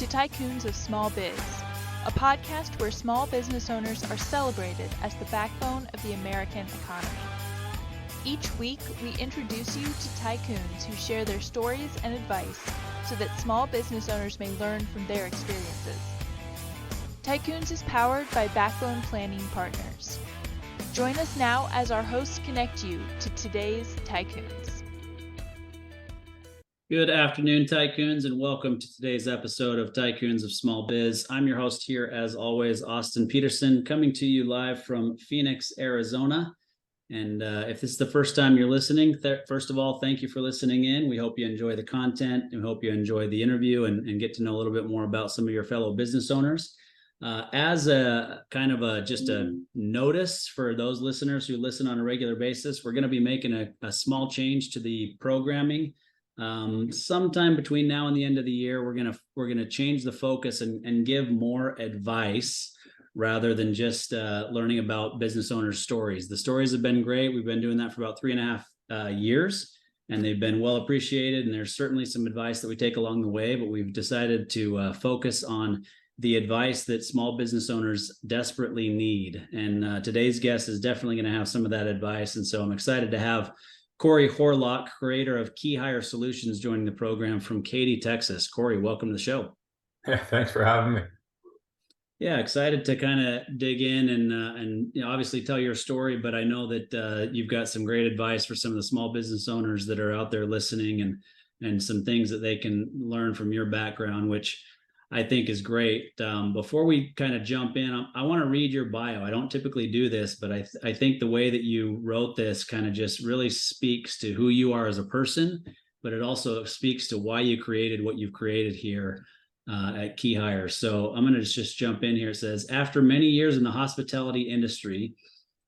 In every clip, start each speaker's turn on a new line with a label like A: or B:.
A: to Tycoons of Small Biz, a podcast where small business owners are celebrated as the backbone of the American economy. Each week, we introduce you to tycoons who share their stories and advice so that small business owners may learn from their experiences. Tycoons is powered by Backbone Planning Partners. Join us now as our hosts connect you to today's Tycoons.
B: Good afternoon, Tycoons, and welcome to today's episode of Tycoons of Small Biz. I'm your host here, as always, Austin Peterson, coming to you live from Phoenix, Arizona. And if this is the first time you're listening, first of all, thank you for listening in. We hope you enjoy the content and we hope you enjoy the interview and get to know a little bit more about some of your fellow business owners. As a kind of just a notice for those listeners who listen on a regular basis, we're going to be making a small change to the programming. Sometime between now and the end of the year, we're gonna change the focus and give more advice rather than just learning about business owners' stories. The stories have been great. We've been doing that for about 3.5 years, and they've been well appreciated. And there's certainly some advice that we take along the way, but we've decided to focus on the advice that small business owners desperately need. And today's guest is definitely going to have some of that advice. And so I'm excited to have Corey Harlock, creator of KeyHire Solutions, joining the program from Katy, Texas. Corey, welcome to the show.
C: Yeah, thanks for having me.
B: Yeah, excited to kind of dig in and obviously tell your story, but I know that you've got some great advice for some of the small business owners that are out there listening and some things that they can learn from your background, which I think is great. Before we kind of jump in, I want to read your bio. I don't typically do this, but I think the way that you wrote this kind of just really speaks to who you are as a person, but it also speaks to why you created what you've created here at KeyHire. So I'm going to just jump in here. It says, after many years in the hospitality industry,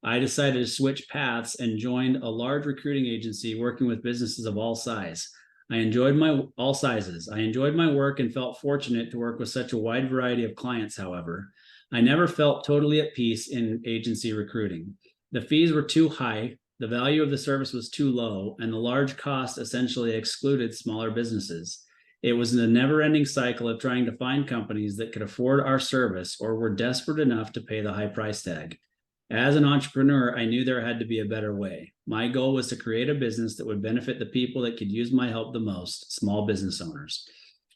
B: I decided to switch paths and joined a large recruiting agency working with businesses of all sizes. I enjoyed my work and felt fortunate to work with such a wide variety of clients. However, I never felt totally at peace in agency recruiting. The fees were too high, the value of the service was too low, and the large cost essentially excluded smaller businesses. It was a never-ending cycle of trying to find companies that could afford our service or were desperate enough to pay the high price tag. As an entrepreneur, I knew there had to be a better way. My goal was to create a business that would benefit the people that could use my help the most, small business owners.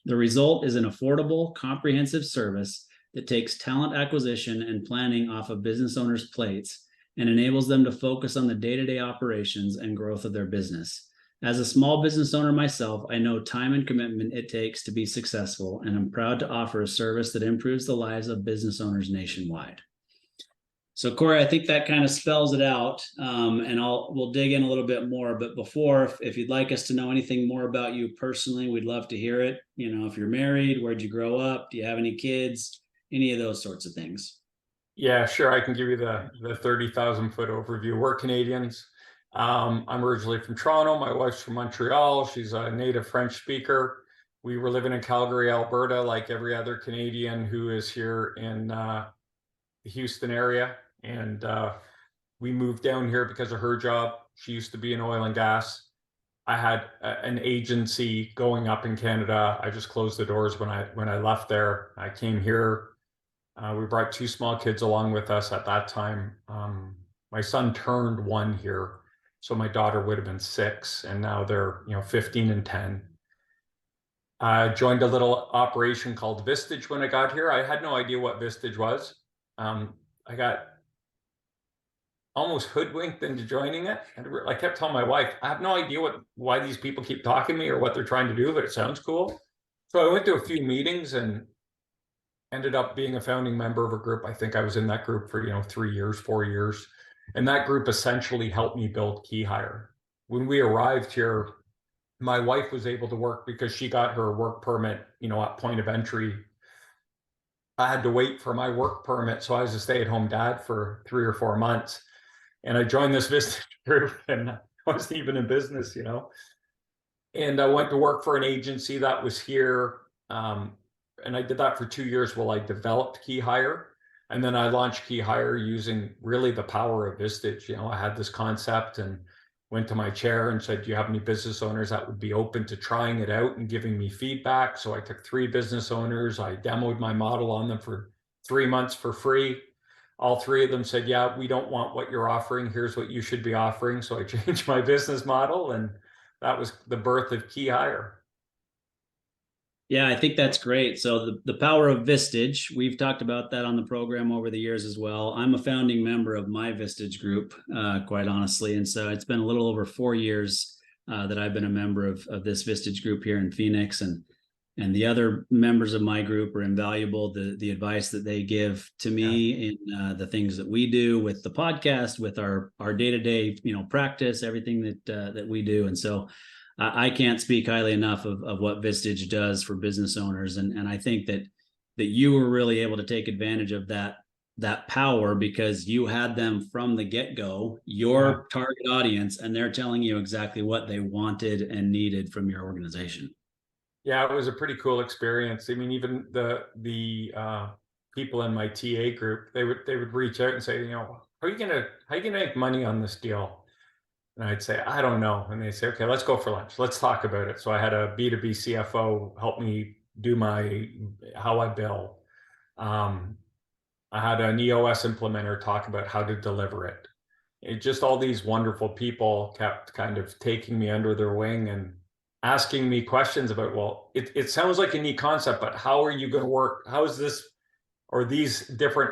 B: The result is an affordable, comprehensive service that takes talent acquisition and planning off of business owners' plates and enables them to focus on the day-to-day operations and growth of their business. As a small business owner myself, I know time and commitment it takes to be successful, and I'm proud to offer a service that improves the lives of business owners nationwide. So Corey, I think that kind of spells it out, and we'll dig in a little bit more. But before, if you'd like us to know anything more about you personally, we'd love to hear it. You know, if you're married, where'd you grow up? Do you have any kids? Any of those sorts of things.
C: Yeah, sure. I can give you the 30,000 foot overview. We're Canadians. I'm originally from Toronto. My wife's from Montreal. She's a native French speaker. We were living in Calgary, Alberta, like every other Canadian who is here in the Houston area. And we moved down here because of her job. She used to be in oil and gas. I had an agency going up in Canada. I just closed the doors when I left there. I came here. We brought 2 small kids along with us at that time. My son turned 1 here, so my daughter would have been 6, and now they're 15 and 10. I joined a little operation called Vistage when I got here. I had no idea what Vistage was. I got almost hoodwinked into joining it. And I kept telling my wife, I have no idea why these people keep talking to me or what they're trying to do, but it sounds cool. So I went to a few meetings and ended up being a founding member of a group. I think I was in that group for 3 years, 4 years. And that group essentially helped me build KeyHire. When we arrived here, my wife was able to work because she got her work permit, at point of entry. I had to wait for my work permit, so I was a stay-at-home dad for 3 or 4 months. And I joined this business group, and I wasn't even in business, And I went to work for an agency that was here, and I did that for 2 years while I developed KeyHire. And then I launched KeyHire using really the power of Vistage. I had this concept, and went to my chair and said, do you have any business owners that would be open to trying it out and giving me feedback? So I took 3 business owners. I demoed my model on them for 3 months for free. All 3 of them said, yeah, we don't want what you're offering. Here's what you should be offering. So I changed my business model, and that was the birth of KeyHire.
B: Yeah, I think that's great. So the power of Vistage, we've talked about that on the program over the years as well. I'm a founding member of my Vistage group, quite honestly. And so it's been a little over 4 years that I've been a member of this Vistage group here in Phoenix. And the other members of my group are invaluable. The advice that they give to me in the things that we do with the podcast, with our day-to-day, practice, everything that we do. And so I can't speak highly enough of what Vistage does for business owners. And I think that you were really able to take advantage of that power, because you had them from the get-go, your target audience, and they're telling you exactly what they wanted and needed from your organization. Yeah,
C: it was a pretty cool experience. I mean, even the people in my TA group, they would reach out and say, how are you gonna make money on this deal? And I'd say, I don't know. And they say, okay, let's go for lunch. Let's talk about it. So I had a B2B CFO help me do how I bill. I had an EOS implementer talk about how to deliver it. Just all these wonderful people kept kind of taking me under their wing and asking me questions about, well, it sounds like a neat concept, but how are you going to work? How is this, or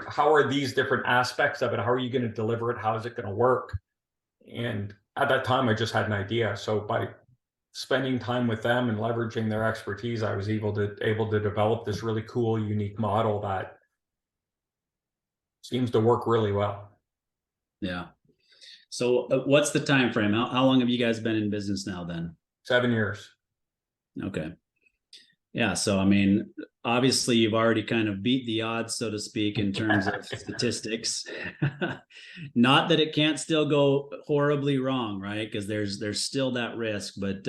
C: how are these different aspects of it? How are you going to deliver it? How is it going to work? And at that time, I just had an idea. So by spending time with them and leveraging their expertise, I was able to develop this really cool, unique model that seems to work really well.
B: Yeah. So what's the time frame? How long have you guys been in business now then?
C: 7 years.
B: Okay. Yeah. So, I mean, obviously you've already kind of beat the odds, so to speak, in terms of statistics. Not that it can't still go horribly wrong, right? Because there's still that risk, but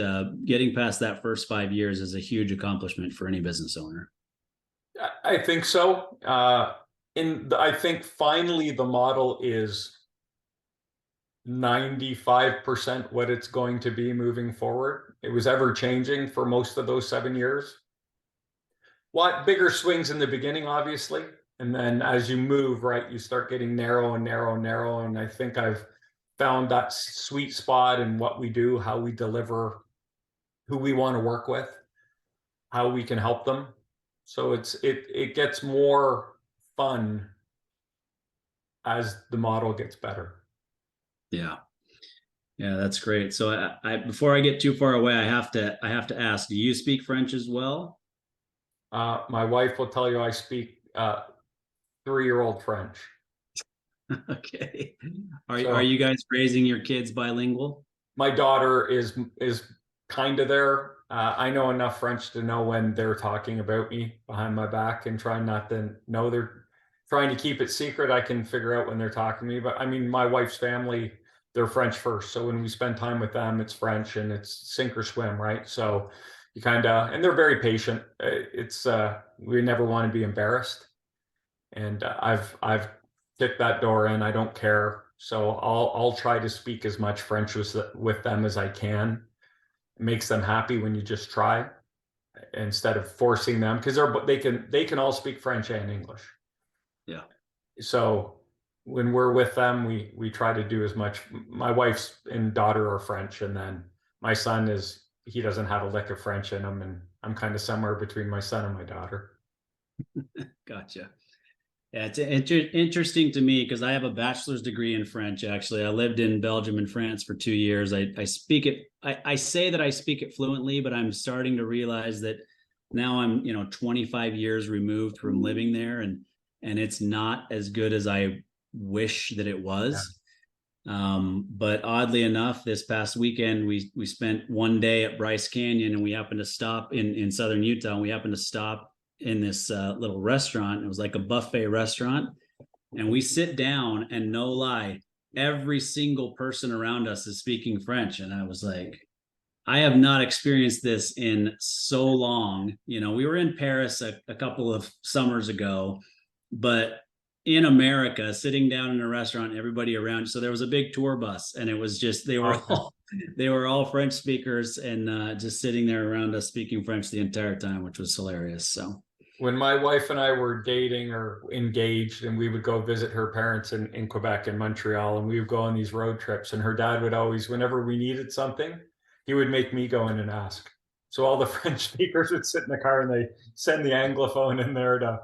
B: getting past that first 5 years is a huge accomplishment for any business owner.
C: I think so. I think finally the model is 95% what it's going to be moving forward. It was ever changing for most of those 7 years. Bigger swings in the beginning, obviously. And then as you move, right, you start getting narrow and narrow and narrow. And I think I've found that sweet spot in what we do, how we deliver, who we want to work with, how we can help them. So it gets more fun as the model gets better. Yeah, that's great. So I before I get too far away, I have to ask, do you speak French as well? My wife will tell you I speak 3-year-old French.
B: Okay. Are you guys raising your kids bilingual?
C: My daughter is kind of there. I know enough French to know when they're talking about me behind my back, and trying not to know they're trying to keep it secret. I can figure out when they're talking to me. But I mean, my wife's family, they're French first. So when we spend time with them, it's French, and it's sink or swim, right? So you and they're very patient. We never want to be embarrassed. And I've kicked that door in. I don't care. So I'll try to speak as much French with them as I can. It makes them happy when you just try, instead of forcing them, because they can all speak French and English.
B: Yeah.
C: So when we're with them, we try to do as much. My wife's and daughter are French, and then my son he doesn't have a lick of French in him, and I'm kind of somewhere between my son and my daughter.
B: Gotcha. Yeah, it's interesting to me because I have a bachelor's degree in French. Actually, I lived in Belgium and France for 2 years. I speak it. I say that I speak it fluently, but I'm starting to realize that now I'm 25 years removed from living there, and it's not as good as I wish that it was. Yeah. But oddly enough, this past weekend we spent one day at Bryce Canyon, and we happened to stop in southern Utah. And we happened to stop in this little restaurant. It was like a buffet restaurant, and we sit down, and no lie, every single person around us is speaking French. And I was like, I have not experienced this in so long. We were in Paris a couple of summers ago, but in America, sitting down in a restaurant, everybody around. So there was a big tour bus, and it was just, they were all they were all French speakers and just sitting there around us speaking French the entire time, which was hilarious. So
C: when my wife and I were dating or engaged, and we would go visit her parents in Quebec and Montreal, and we would go on these road trips, and her dad would always, whenever we needed something, he would make me go in and ask. So all the French speakers would sit in the car and they send the Anglophone in there to,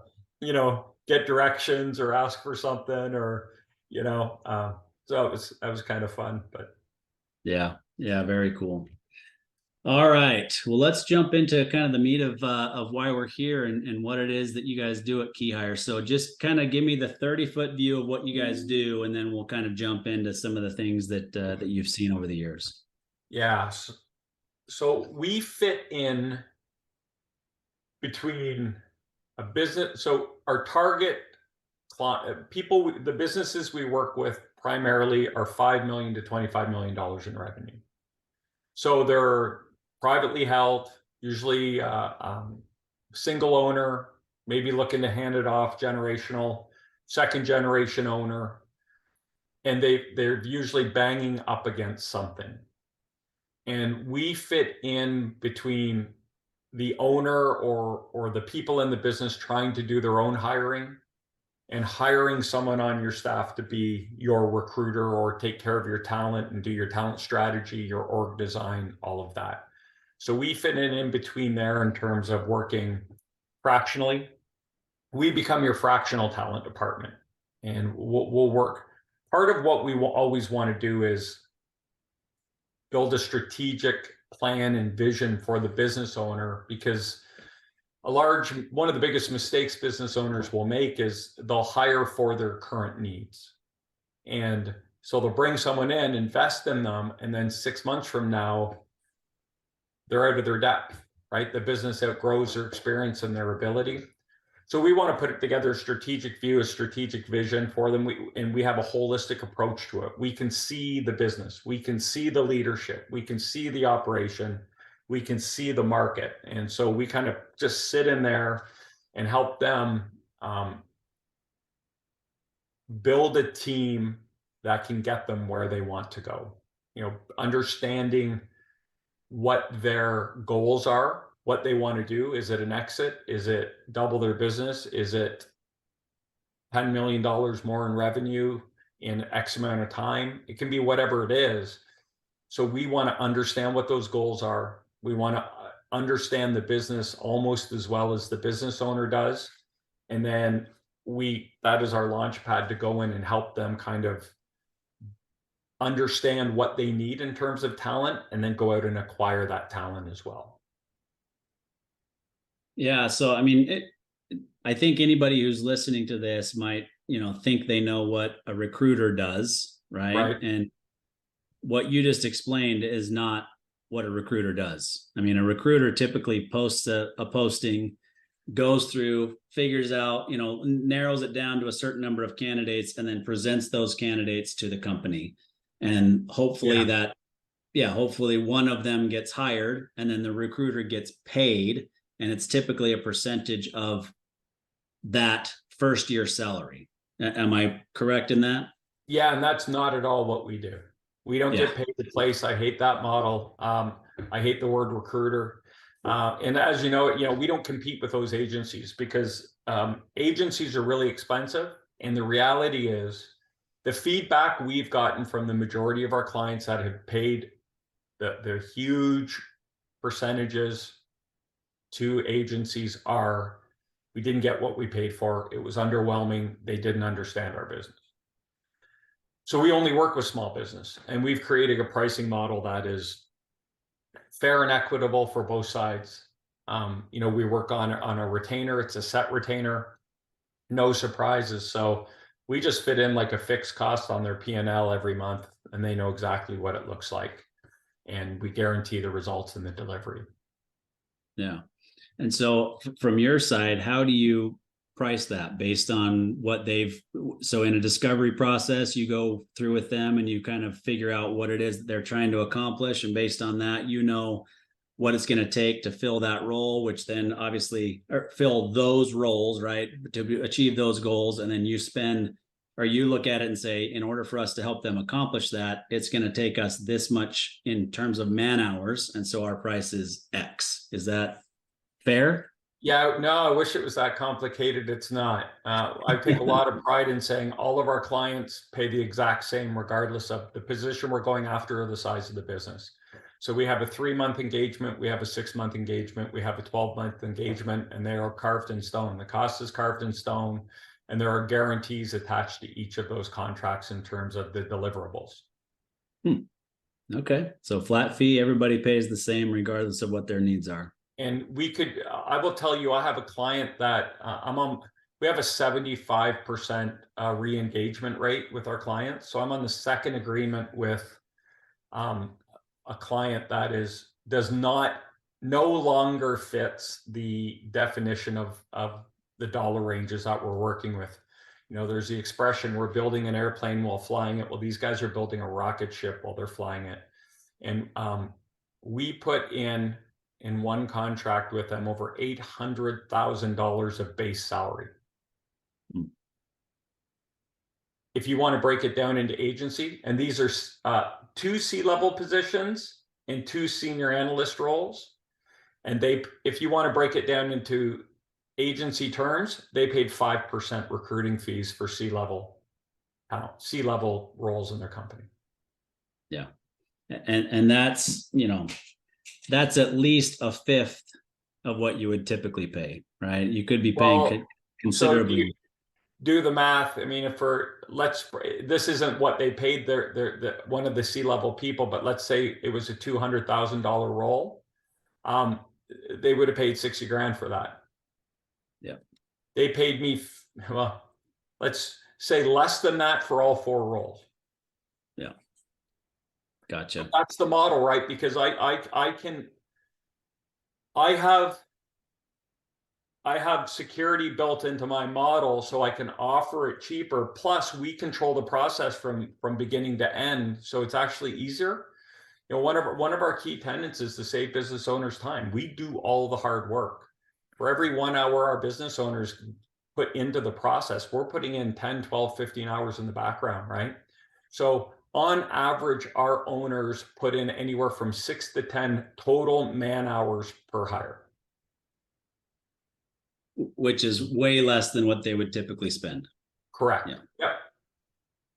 C: get directions or ask for something or, so that was kind of fun, but.
B: yeah, very cool. All right. Well, let's jump into kind of the meat of why we're here and what it is that you guys do at KeyHire. So just kind of give me the 30-foot view of what you guys do, and then we'll kind of jump into some of the things that you've seen over the years.
C: Yeah. So we fit in between a business. So our target people, the businesses we work with primarily are $5 million to $25 million in revenue. So they're privately held, usually single owner, maybe looking to hand it off, generational, second generation owner. And they're usually banging up against something. And we fit in between the owner or the people in the business trying to do their own hiring and hiring someone on your staff to be your recruiter or take care of your talent and do your talent strategy, your org design, all of that. So we fit in between there in terms of working fractionally. We become your fractional talent department, and we'll work. Part of what we will always want to do is build a strategic plan and vision for the business owner, because one of the biggest mistakes business owners will make is they'll hire for their current needs. And so they'll bring someone in, invest in them, and then 6 months from now, they're out of their depth, right? The business outgrows their experience and their ability. So we want to put together a strategic view, a strategic vision for them. We have a holistic approach to it. We can see the business, we can see the leadership, we can see the operation, we can see the market. And so we kind of just sit in there and help them build a team that can get them where they want to go. Understanding what their goals are, what they want to do. Is it an exit? Is it double their business? Is it $10 million more in revenue in X amount of time? It can be whatever it is. So we want to understand what those goals are. We want to understand the business almost as well as the business owner does. And then that is our launch pad to go in and help them kind of understand what they need in terms of talent, and then go out and acquire that talent as well.
B: Yeah. So, I mean, I think anybody who's listening to this might, think they know what a recruiter does, right? And what you just explained is not what a recruiter does. I mean, a recruiter typically posts a posting, goes through, figures out, narrows it down to a certain number of candidates, and then presents those candidates to the company. And hopefully hopefully one of them gets hired, and then the recruiter gets paid. And it's typically a percentage of that first year salary. Am I correct in that?
C: Yeah, and that's not at all what we do. We don't get paid to place. I hate that model. I hate the word recruiter. And as you know, we don't compete with those agencies, because agencies are really expensive. And the reality is, the feedback we've gotten from the majority of our clients that have paid the huge percentages to agencies are, we didn't get what we paid for. It was underwhelming. They didn't understand our business. So we only work with small business, and we've created a pricing model that is fair and equitable for both sides. We work on a retainer. It's a set retainer, no surprises. So we just fit in like a fixed cost on their P&L every month, and they know exactly what it looks like. And we guarantee the results in the delivery.
B: Yeah. And so from your side, how do you price that based on what so in a discovery process, you go through with them and you kind of figure out what it is that they're trying to accomplish. And based on that, what it's going to take to fill that role, which then obviously fill those roles, right, to achieve those goals. And then you spend or you look at it and say, in order for us to help them accomplish that, it's going to take us this much in terms of man hours, and so our price is X. Is that fair?
C: Yeah, no, I wish it was that complicated. It's not. I take a lot of pride in saying all of our clients pay the exact same, regardless of the position we're going after or the size of the business. So we have a 3-month engagement, we have a 6-month engagement, we have a 12-month engagement, and they are carved in stone. The cost is carved in stone, and there are guarantees attached to each of those contracts in terms of the deliverables.
B: Okay, so flat fee, everybody pays the same regardless of what their needs are.
C: And I will tell you, I have a client that we have a 75% re-engagement rate with our clients. So I'm on the second agreement with a client that no longer fits the definition of the dollar ranges that we're working with. You know, there's the expression, we're building an airplane while flying it. Well, these guys are building a rocket ship while they're flying it. And we put in one contract with them over $800,000 of base salary. If you want to break it down into agency, and these are 2 C-level positions and 2 senior analyst roles. And if you want to break it down into agency terms, they paid 5% recruiting fees for C-level roles in their company.
B: Yeah. And that's, you know, that's at least a fifth of what you would typically pay, right? You could be paying considerably.
C: So do the math. I mean, this isn't what they paid their one of the C-level people, but let's say it was a $200,000 role. They would have paid 60 grand for that.
B: Yeah.
C: They paid me, well, let's say less than that for all 4 roles.
B: Yeah. Gotcha.
C: That's the model, right? Because I have security built into my model, so I can offer it cheaper. Plus, we control the process from beginning to end, so it's actually easier. You know, one of our key tenets is to save business owners time. We do all the hard work. For every 1 hour our business owners put into the process, we're putting in 10, 12, 15 hours in the background, right? So on average, our owners put in anywhere from 6 to 10 total man hours per hire.
B: Which is way less than what they would typically spend.
C: Correct.
B: Yeah.
C: Yep.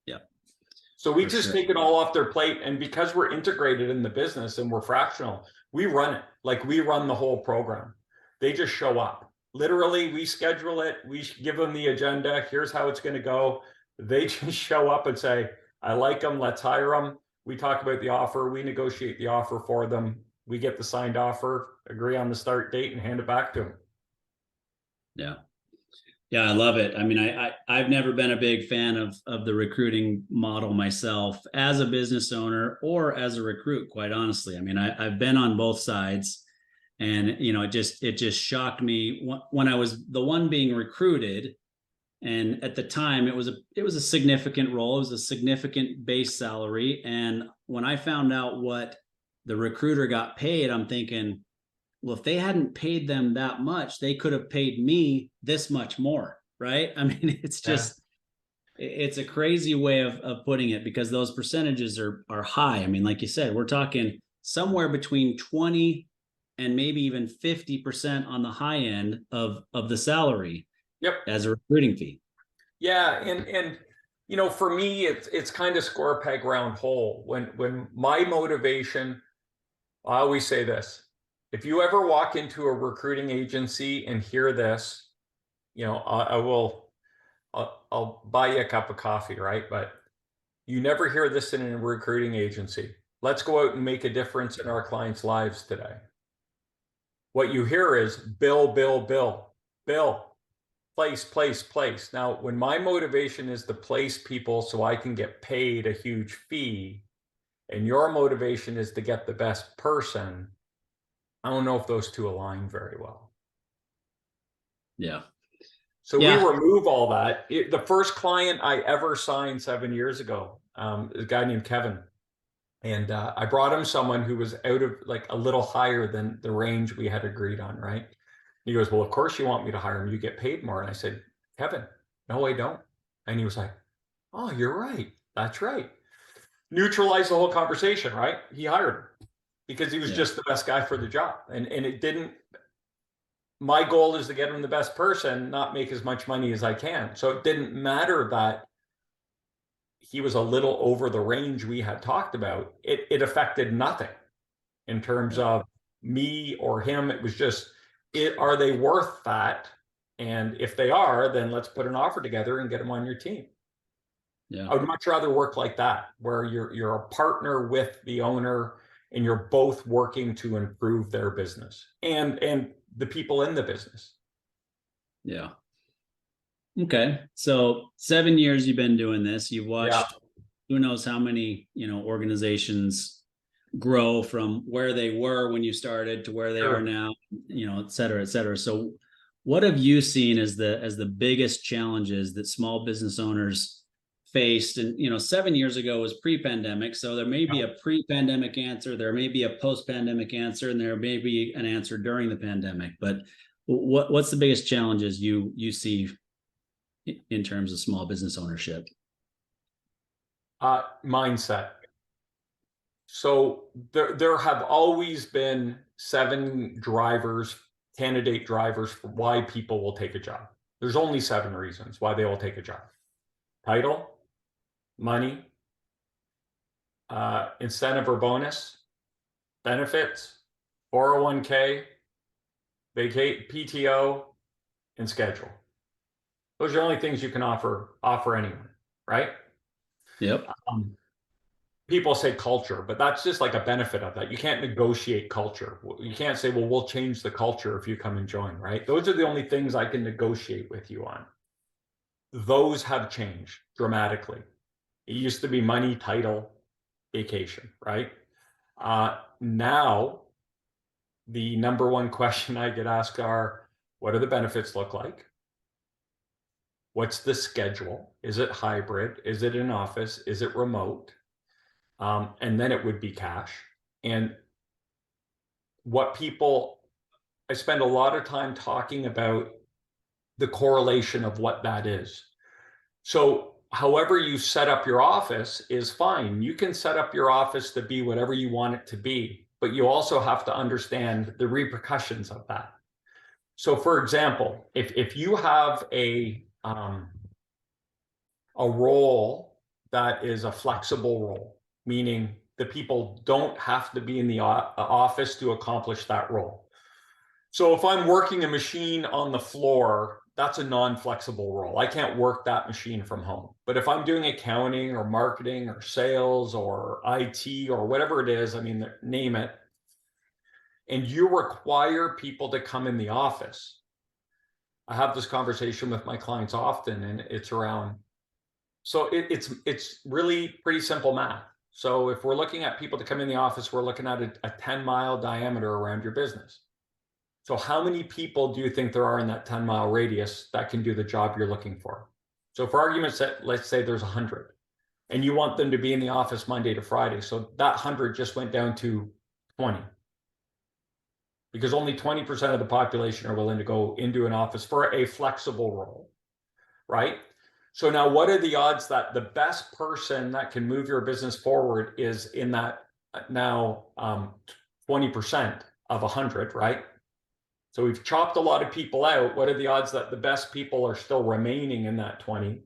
B: Yeah.
C: So we just take it all off their plate. And because we're integrated in the business and we're fractional, we run it. Like, we run the whole program. They just show up. Literally, we schedule it. We give them the agenda. Here's how it's going to go. They just show up and say, I like them. Let's hire them. We talk about the offer. We negotiate the offer for them. We get the signed offer, agree on the start date, and hand it back to them.
B: Yeah. Yeah, I love it. I mean, I've never been a big fan of the recruiting model myself as a business owner or as a recruit, quite honestly. I mean, I've been on both sides, and, you know, it just shocked me when I was the one being recruited. And at the time, it was a significant role. It was a significant base salary. And when I found out what the recruiter got paid, I'm thinking, well, if they hadn't paid them that much, they could have paid me this much more, right? I mean, it's just, it's a crazy way of putting it, because those percentages are high. I mean, like you said, we're talking somewhere between 20 and maybe even 50% on the high end of the salary.
C: Yep.
B: As a recruiting fee.
C: Yeah. And, you know, for me, it's kind of square peg round hole. When my motivation, I always say this: if you ever walk into a recruiting agency and hear this, you know, I'll buy you a cup of coffee, right? But you never hear this in a recruiting agency. Let's go out and make a difference in our clients' lives today. What you hear is bill, bill, bill, bill. Place. Now, when my motivation is to place people so I can get paid a huge fee, and your motivation is to get the best person, I don't know if those two align very well.
B: Yeah.
C: So we remove all that. The first client I ever signed 7 years ago, a guy named Kevin. And I brought him someone who was out of, like, a little higher than the range we had agreed on, right? He goes, well, of course you want me to hire him. You get paid more. And I said, Kevin, no, I don't. And he was like, Oh, you're right. That's right. Neutralize the whole conversation, right? He hired him because he was just the best guy for the job. And it didn't, my goal is to get him the best person, not make as much money as I can. So it didn't matter that he was a little over the range we had talked about. It affected nothing in terms of me or him. It was just, are they worth that? And if they are, then let's put an offer together and get them on your team.
B: Yeah.
C: I would much rather work like that, where you're a partner with the owner and you're both working to improve their business and the people in the business.
B: Yeah. Okay. So 7 years you've been doing this. You've watched who knows how many, organizations grow from where they were when you started to where they are now, et cetera, et cetera. So what have you seen as the biggest challenges that small business owners faced? And 7 years ago was pre-pandemic, so there may be a pre-pandemic answer, there may be a post-pandemic answer, and there may be an answer during the pandemic. But what's the biggest challenges you see in terms of small business ownership?
C: Mindset. So there have always been 7 candidate drivers for why people will take a job. There's only 7 reasons why they will take a job: title, money, incentive or bonus, benefits, 401k, PTO, and schedule. Those are the only things you can offer anyone, right?
B: Yep.
C: People say culture, but that's just like a benefit of that. You can't negotiate culture. You can't say, well, we'll change the culture if you come and join, right? Those are the only things I can negotiate with you on. Those have changed dramatically. It used to be money, title, vacation, right? Now, the number one question I get asked are, what do the benefits look like? What's the schedule? Is it hybrid? Is it in office? Is it remote? And then it would be cash. And I spend a lot of time talking about the correlation of what that is. So however you set up your office is fine. You can set up your office to be whatever you want it to be, but you also have to understand the repercussions of that. So for example, if you have a role that is a flexible role, meaning the people don't have to be in the office to accomplish that role. So if I'm working a machine on the floor, that's a non-flexible role. I can't work that machine from home. But if I'm doing accounting or marketing or sales or IT or whatever it is, name it, and you require people to come in the office. I have this conversation with my clients often, and it's around, so it's really pretty simple math. So if we're looking at people to come in the office, we're looking at a 10-mile diameter around your business. So how many people do you think there are in that 10-mile radius that can do the job you're looking for? So for argument's sake, let's say there's 100, and you want them to be in the office Monday to Friday. So that 100 just went down to 20, because only 20% of the population are willing to go into an office for a flexible role, right? So now what are the odds that the best person that can move your business forward is in that now 20% of 100, right? So we've chopped a lot of people out. What are the odds that the best people are still remaining in that 20?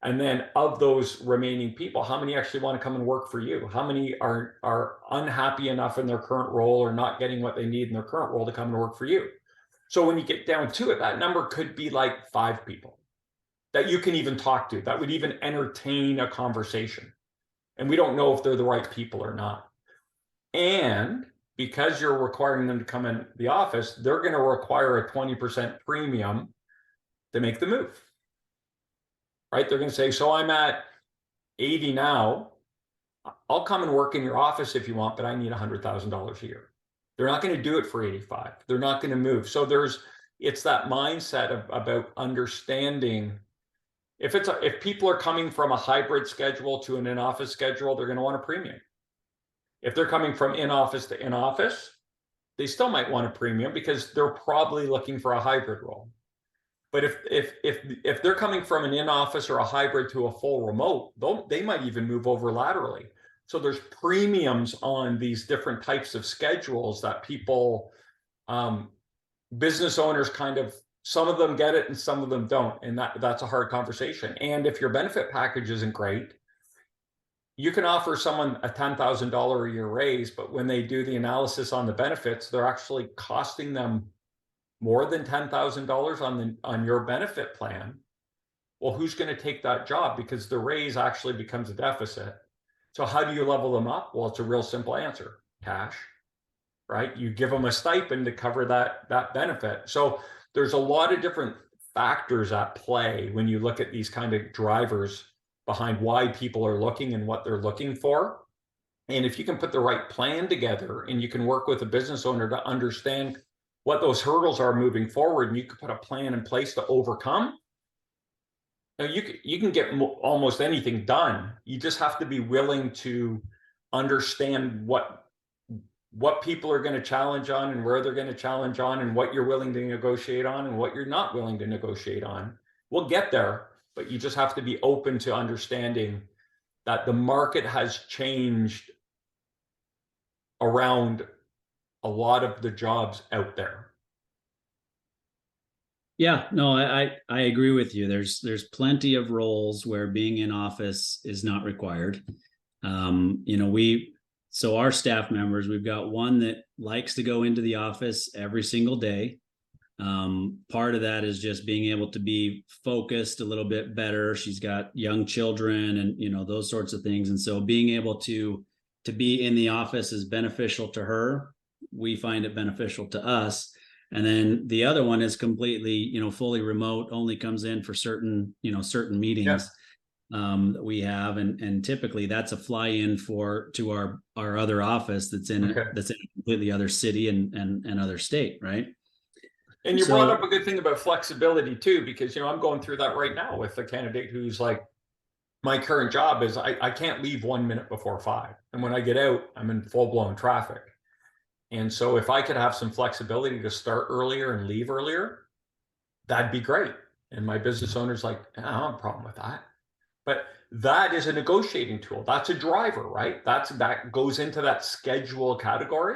C: And then of those remaining people, how many actually want to come and work for you? How many are unhappy enough in their current role or not getting what they need in their current role to come and work for you? So when you get down to it, that number could be like 5 people that you can even talk to, that would even entertain a conversation. And we don't know if they're the right people or not. And because you're requiring them to come in the office, they're going to require a 20% premium to make the move, right? They're going to say, so I'm at 80 now. I'll come and work in your office if you want, but I need $100,000 a year. They're not going to do it for 85. They're not going to move. So it's that mindset about understanding. If people are coming from a hybrid schedule to an in-office schedule, they're going to want a premium. If they're coming from in-office to in-office, they still might want a premium because they're probably looking for a hybrid role. But if they're coming from an in-office or a hybrid to a full remote, they might even move over laterally. So there's premiums on these different types of schedules that people, business owners some of them get it and some of them don't. And that's a hard conversation. And if your benefit package isn't great, you can offer someone a $10,000 a year raise, but when they do the analysis on the benefits, they're actually costing them more than $10,000 on your benefit plan. Well, who's going to take that job? Because the raise actually becomes a deficit. So how do you level them up? Well, it's a real simple answer: cash, right? You give them a stipend to cover that benefit. So there's a lot of different factors at play when you look at these kind of drivers behind why people are looking and what they're looking for. And if you can put the right plan together and you can work with a business owner to understand what those hurdles are moving forward, and you can put a plan in place to overcome, you can get almost anything done. You just have to be willing to understand what people are going to challenge on and where they're going to challenge on, and what you're willing to negotiate on and what you're not willing to negotiate on. We'll get there, but you just have to be open to understanding that the market has changed around a lot of the jobs out there.
B: Yeah, no, I agree with you. There's plenty of roles where being in office is not required. So our staff members, we've got one that likes to go into the office every single day. Part of that is just being able to be focused a little bit better. She's got young children and, those sorts of things. And so being able to be in the office is beneficial to her. We find it beneficial to us. And then the other one is completely, fully remote, only comes in for certain meetings that we have. And typically that's a fly-in to our other office that's in a completely other city and other state, right?
C: And you brought up a good thing about flexibility too, because, I'm going through that right now with a candidate who's like, my current job is I can't leave 1 minute before 5. And when I get out, I'm in full-blown traffic. And so if I could have some flexibility to start earlier and leave earlier, that'd be great. And my business owner's like, I don't have a problem with that. But that is a negotiating tool. That's a driver, right? That goes into that schedule category.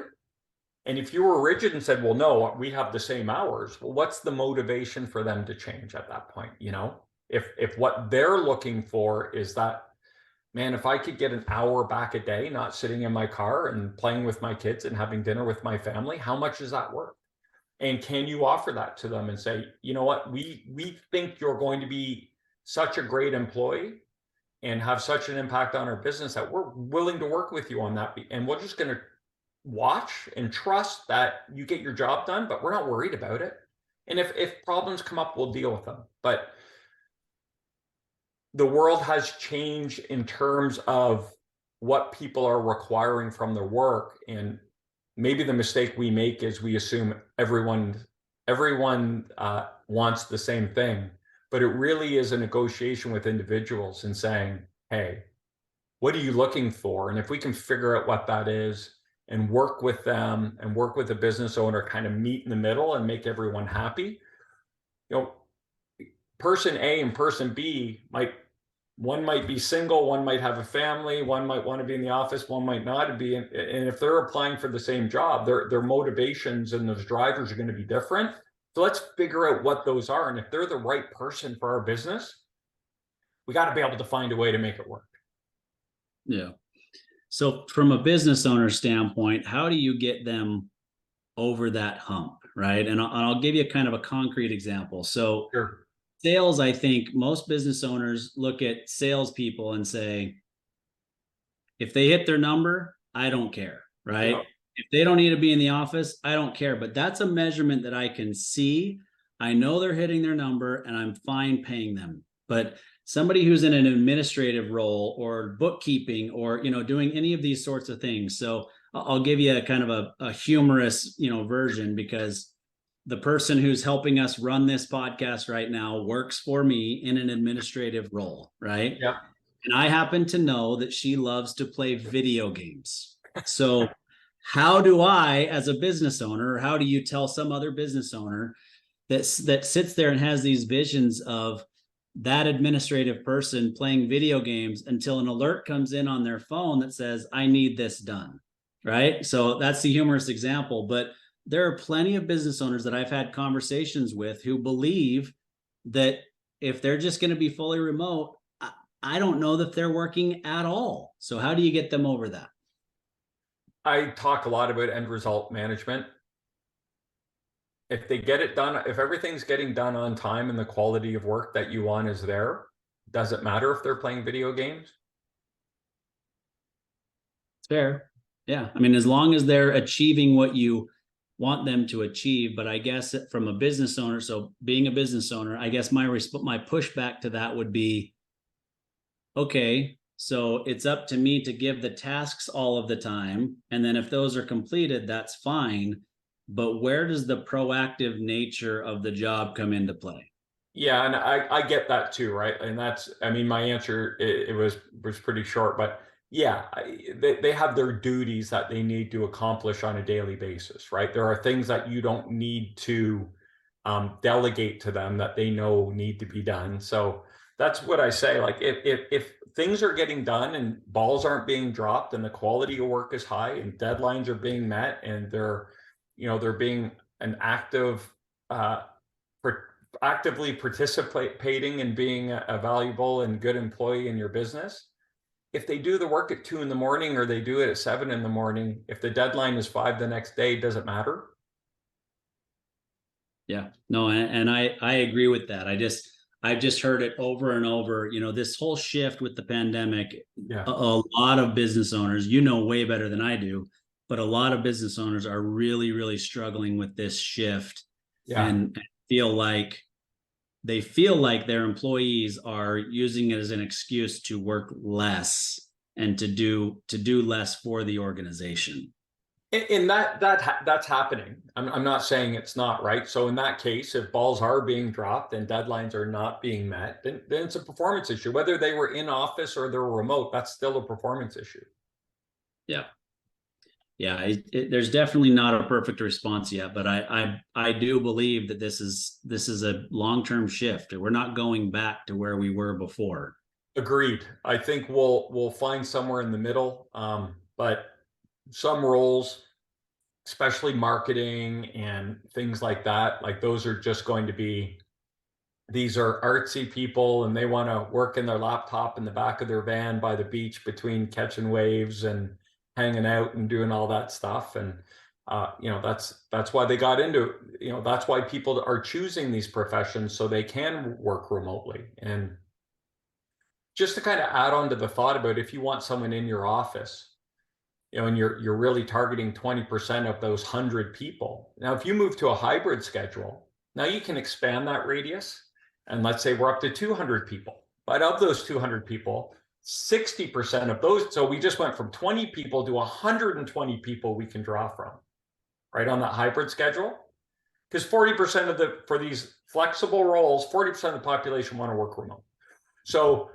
C: And if you were rigid and said, well, no, we have the same hours, well, what's the motivation for them to change at that point? If what they're looking for is that, man, if I could get an hour back a day, not sitting in my car and playing with my kids and having dinner with my family, how much is that worth? And can you offer that to them and say, you know what, we think you're going to be such a great employee and have such an impact on our business that we're willing to work with you on that. And we're just going to watch and trust that you get your job done, but we're not worried about it. And if problems come up, we'll deal with them. But the world has changed in terms of what people are requiring from their work. And maybe the mistake we make is we assume everyone wants the same thing, but it really is a negotiation with individuals and saying, hey, what are you looking for? And if we can figure out what that is and work with them and work with the business owner, kind of meet in the middle and make everyone happy. Person A and person B one might be single, one might have a family, one might want to be in the office, one might not be. And if they're applying for the same job, their motivations and those drivers are going to be different. So let's figure out what those are. And if they're the right person for our business, we got to be able to find a way to make it work.
B: Yeah. So from a business owner standpoint, how do you get them over that hump, right? And I'll give you kind of a concrete example. So
C: sure.
B: Sales, I think most business owners look at salespeople and say, if they hit their number, I don't care, right? Yep. If they don't need to be in the office, I don't care. But that's a measurement that I can see. I know they're hitting their number and I'm fine paying them. But somebody who's in an administrative role or bookkeeping or, doing any of these sorts of things. So I'll give you a kind of a humorous, version, because the person who's helping us run this podcast right now works for me in an administrative role, right?
C: Yeah.
B: And I happen to know that she loves to play video games. So how do I, as a business owner, how do you tell some other business owner that sits there and has these visions of that administrative person playing video games until an alert comes in on their phone that says, I need this done. Right. So that's the humorous example. But there are plenty of business owners that I've had conversations with who believe that if they're just going to be fully remote, I don't know that they're working at all. So how do you get them over that?
C: I talk a lot about end result management. If they get it done, if everything's getting done on time and the quality of work that you want is there, does it matter if they're playing video games?
B: It's fair. Yeah. I mean, as long as they're achieving what you want them to achieve. But I guess from a business owner, so being a business owner, I guess my pushback to that would be, okay, so it's up to me to give the tasks all of the time. And then if those are completed, that's fine. But where does the proactive nature of the job come into play?
C: Yeah, and I get that too, right? And that's, I mean, my answer, it was pretty short, but yeah, they have their duties that they need to accomplish on a daily basis, right? There are things that you don't need to delegate to them that they know need to be done. So that's what I say. Like if things are getting done and balls aren't being dropped and the quality of work is high and deadlines are being met and they're being an actively participating and being a valuable and good employee in your business. If they do the work at 2 a.m. or they do it at 7 a.m, if the deadline is 5 the next day, does it matter?
B: Yeah, no, and I agree with that. I've just heard it over and over. This whole shift with the pandemic,
C: Yeah.
B: a lot of business owners, way better than I do, but a lot of business owners are really, really struggling with this shift.
C: Yeah.
B: And they feel like their employees are using it as an excuse to work less and to do less for the organization.
C: And that's happening. I'm not saying it's not, right. So in that case, if balls are being dropped and deadlines are not being met, then it's a performance issue. Whether they were in office or they're remote, that's still a performance issue.
B: Yeah. Yeah, there's definitely not a perfect response yet, but I do believe that this is a long-term shift. We're not going back to where we were before.
C: Agreed. I think we'll find somewhere in the middle. But some roles, especially marketing and things like that, like those are just going to be, these are artsy people and they want to work in their laptop in the back of their van by the beach between catching waves and hanging out and doing all that stuff. And that's why they got into, that's why people are choosing these professions, so they can work remotely. And just to kind of add on to the thought about, if you want someone in your office, and you're really targeting 20% of those 100 people. Now, if you move to a hybrid schedule, now you can expand that radius. And let's say we're up to 200 people, but of those 200 people, 60% of those, so we just went from 20 people to 120 people we can draw from, right, on that hybrid schedule. Because 40% for these flexible roles, 40% of the population want to work remote. So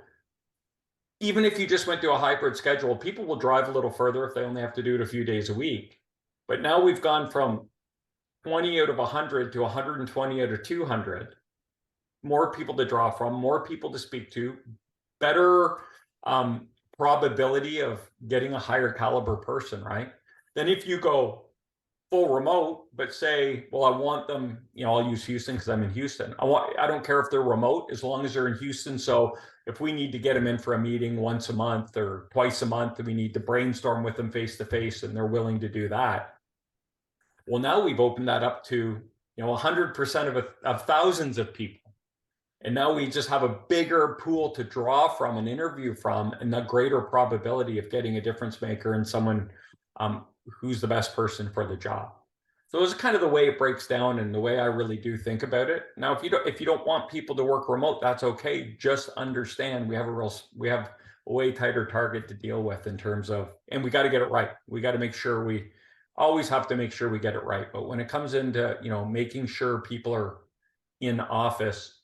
C: even if you just went to a hybrid schedule, people will drive a little further if they only have to do it a few days a week. But now we've gone from 20 out of 100 to 120 out of 200. More people to draw from, more people to speak to, better probability of getting a higher caliber person, right? Then if you go full remote, but say, well, I want them, I'll use Houston because I'm in Houston. I don't care if they're remote as long as they're in Houston. So if we need to get them in for a meeting once a month or twice a month, and we need to brainstorm with them face to face, and they're willing to do that. Well, now we've opened that up to 100% of thousands of people. And now we just have a bigger pool to draw from and interview from, and a greater probability of getting a difference maker and someone who's the best person for the job. So it's kind of the way it breaks down and the way I really do think about it. Now, if you don't want people to work remote, that's okay. Just understand we have a way tighter target to deal with in terms of, and we got to get it right. We got to make sure we always have to make sure we get it right. But when it comes into, making sure people are in office,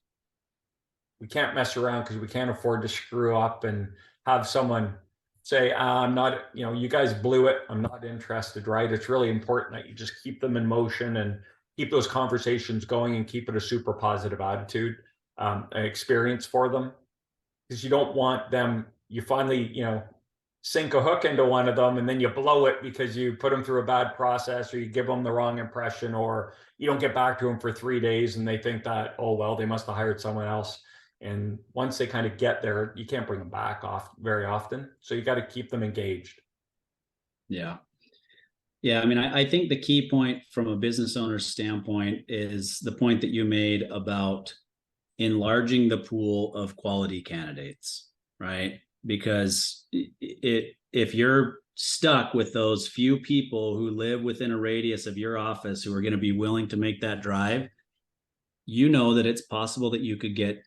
C: we can't mess around, because we can't afford to screw up and have someone say, I'm not, you guys blew it, I'm not interested, right? It's really important that you just keep them in motion and keep those conversations going and keep it a super positive attitude, experience for them. Because you don't want them, you finally, sink a hook into one of them and then you blow it because you put them through a bad process, or you give them the wrong impression, or you don't get back to them for 3 days and they think that, oh, well, they must have hired someone else. And once they kind of get there, you can't bring them back off very often. So you got to keep them engaged.
B: Yeah. Yeah. I mean, I think the key point from a business owner's standpoint is the point that you made about enlarging the pool of quality candidates, right? Because if you're stuck with those few people who live within a radius of your office who are going to be willing to make that drive, you know that it's possible that you could get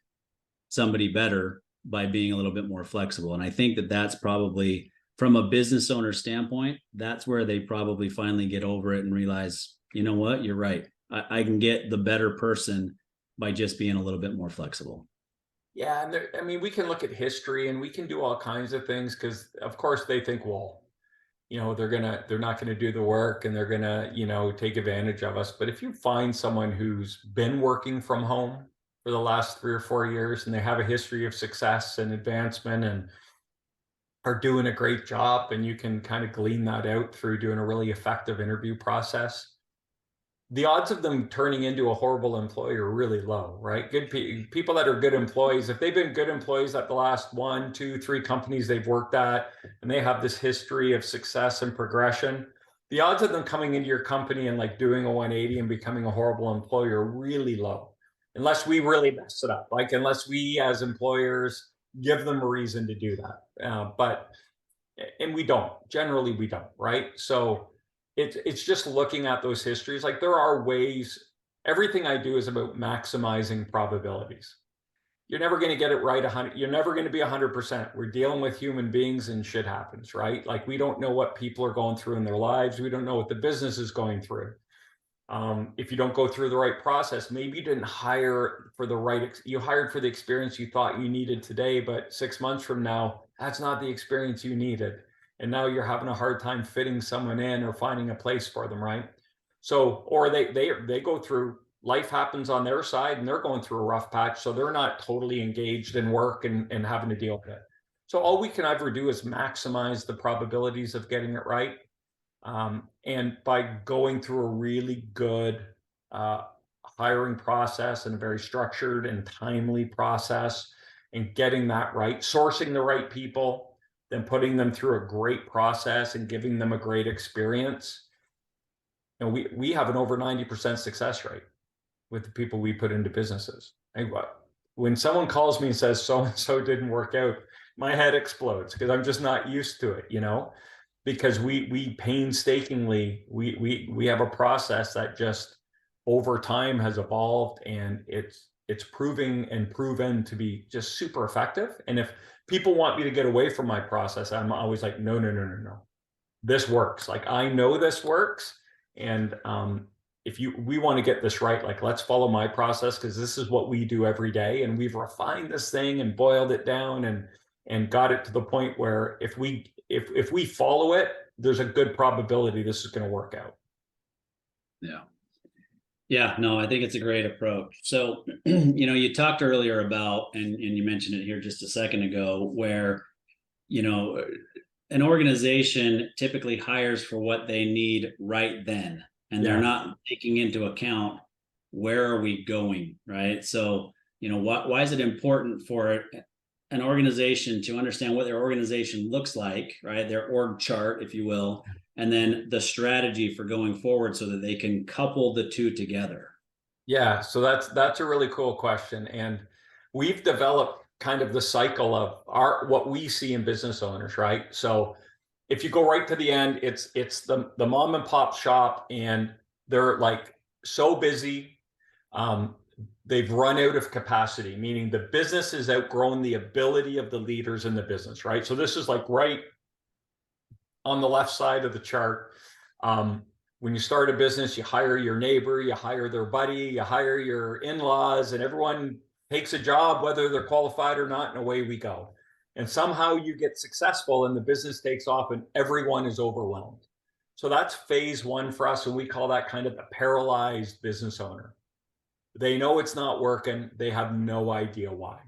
B: somebody better by being a little bit more flexible. And I think that that's probably, from a business owner standpoint, that's where they probably finally get over it and realize, you know what, you're right. I can get the better person by just being a little bit more flexible.
C: Yeah, and I mean, we can look at history and we can do all kinds of things, because of course they think, well, they're not gonna do the work and they're gonna, take advantage of us. But if you find someone who's been working from home for the last 3 or 4 years and they have a history of success and advancement and are doing a great job, and you can kind of glean that out through doing a really effective interview process, the odds of them turning into a horrible employee are really low, right? Good people that are good employees, if they've been good employees at the last 1, 2, 3 companies they've worked at, and they have this history of success and progression, the odds of them coming into your company and like doing a 180 and becoming a horrible employee are really low, unless we really mess it up. Like, unless we as employers give them a reason to do that. And we don't, generally we don't, right? So it's just looking at those histories. Like, there are ways, everything I do is about maximizing probabilities. You're never going to get it right 100. You're never going to be 100%. We're dealing with human beings and shit happens, right? Like, we don't know what people are going through in their lives. We don't know what the business is going through. If you don't go through the right process, maybe you didn't hire for the right, you hired for the experience you thought you needed today, but 6 months from now, that's not the experience you needed. And now you're having a hard time fitting someone in or finding a place for them, right? So, or they go through, life happens on their side and they're going through a rough patch, so they're not totally engaged in work and having to deal with it. So all we can ever do is maximize the probabilities of getting it right. And by going through a really good hiring process and a very structured and timely process, and getting that right, sourcing the right people, then putting them through a great process and giving them a great experience. And we have an over 90% success rate with the people we put into businesses. And when someone calls me and says so-and-so didn't work out, my head explodes, because I'm just not used to it, because we painstakingly, we have a process that just over time has evolved, and it's proven to be just super effective. And if people want me to get away from my process, I'm always like, no. This works. Like, I know this works. And if we want to get this right, like, let's follow my process, because this is what we do every day. And we've refined this thing and boiled it down and got it to the point where if we follow it, there's a good probability this is going to work out.
B: Yeah, no, I think it's a great approach. So, you talked earlier about, and you mentioned it here just a second ago, where, an organization typically hires for what they need right then, and they're not taking into account, where are we going, right? So, why is it important for an organization to understand what their organization looks like, right? Their org chart, if you will, and then the strategy for going forward, so that they can couple the two together?
C: Yeah, so that's a really cool question. And we've developed kind of the cycle of what we see in business owners, right? So if you go right to the end, it's the mom and pop shop, and they're like so busy. They've run out of capacity, meaning the business has outgrown the ability of the leaders in the business, right? So this is like right on the left side of the chart. When you start a business, you hire your neighbor, you hire their buddy, you hire your in-laws, and everyone takes a job, whether they're qualified or not, and away we go. And somehow you get successful and the business takes off and everyone is overwhelmed. So that's phase one for us. And we call that kind of the paralyzed business owner. They know it's not working. They have no idea why,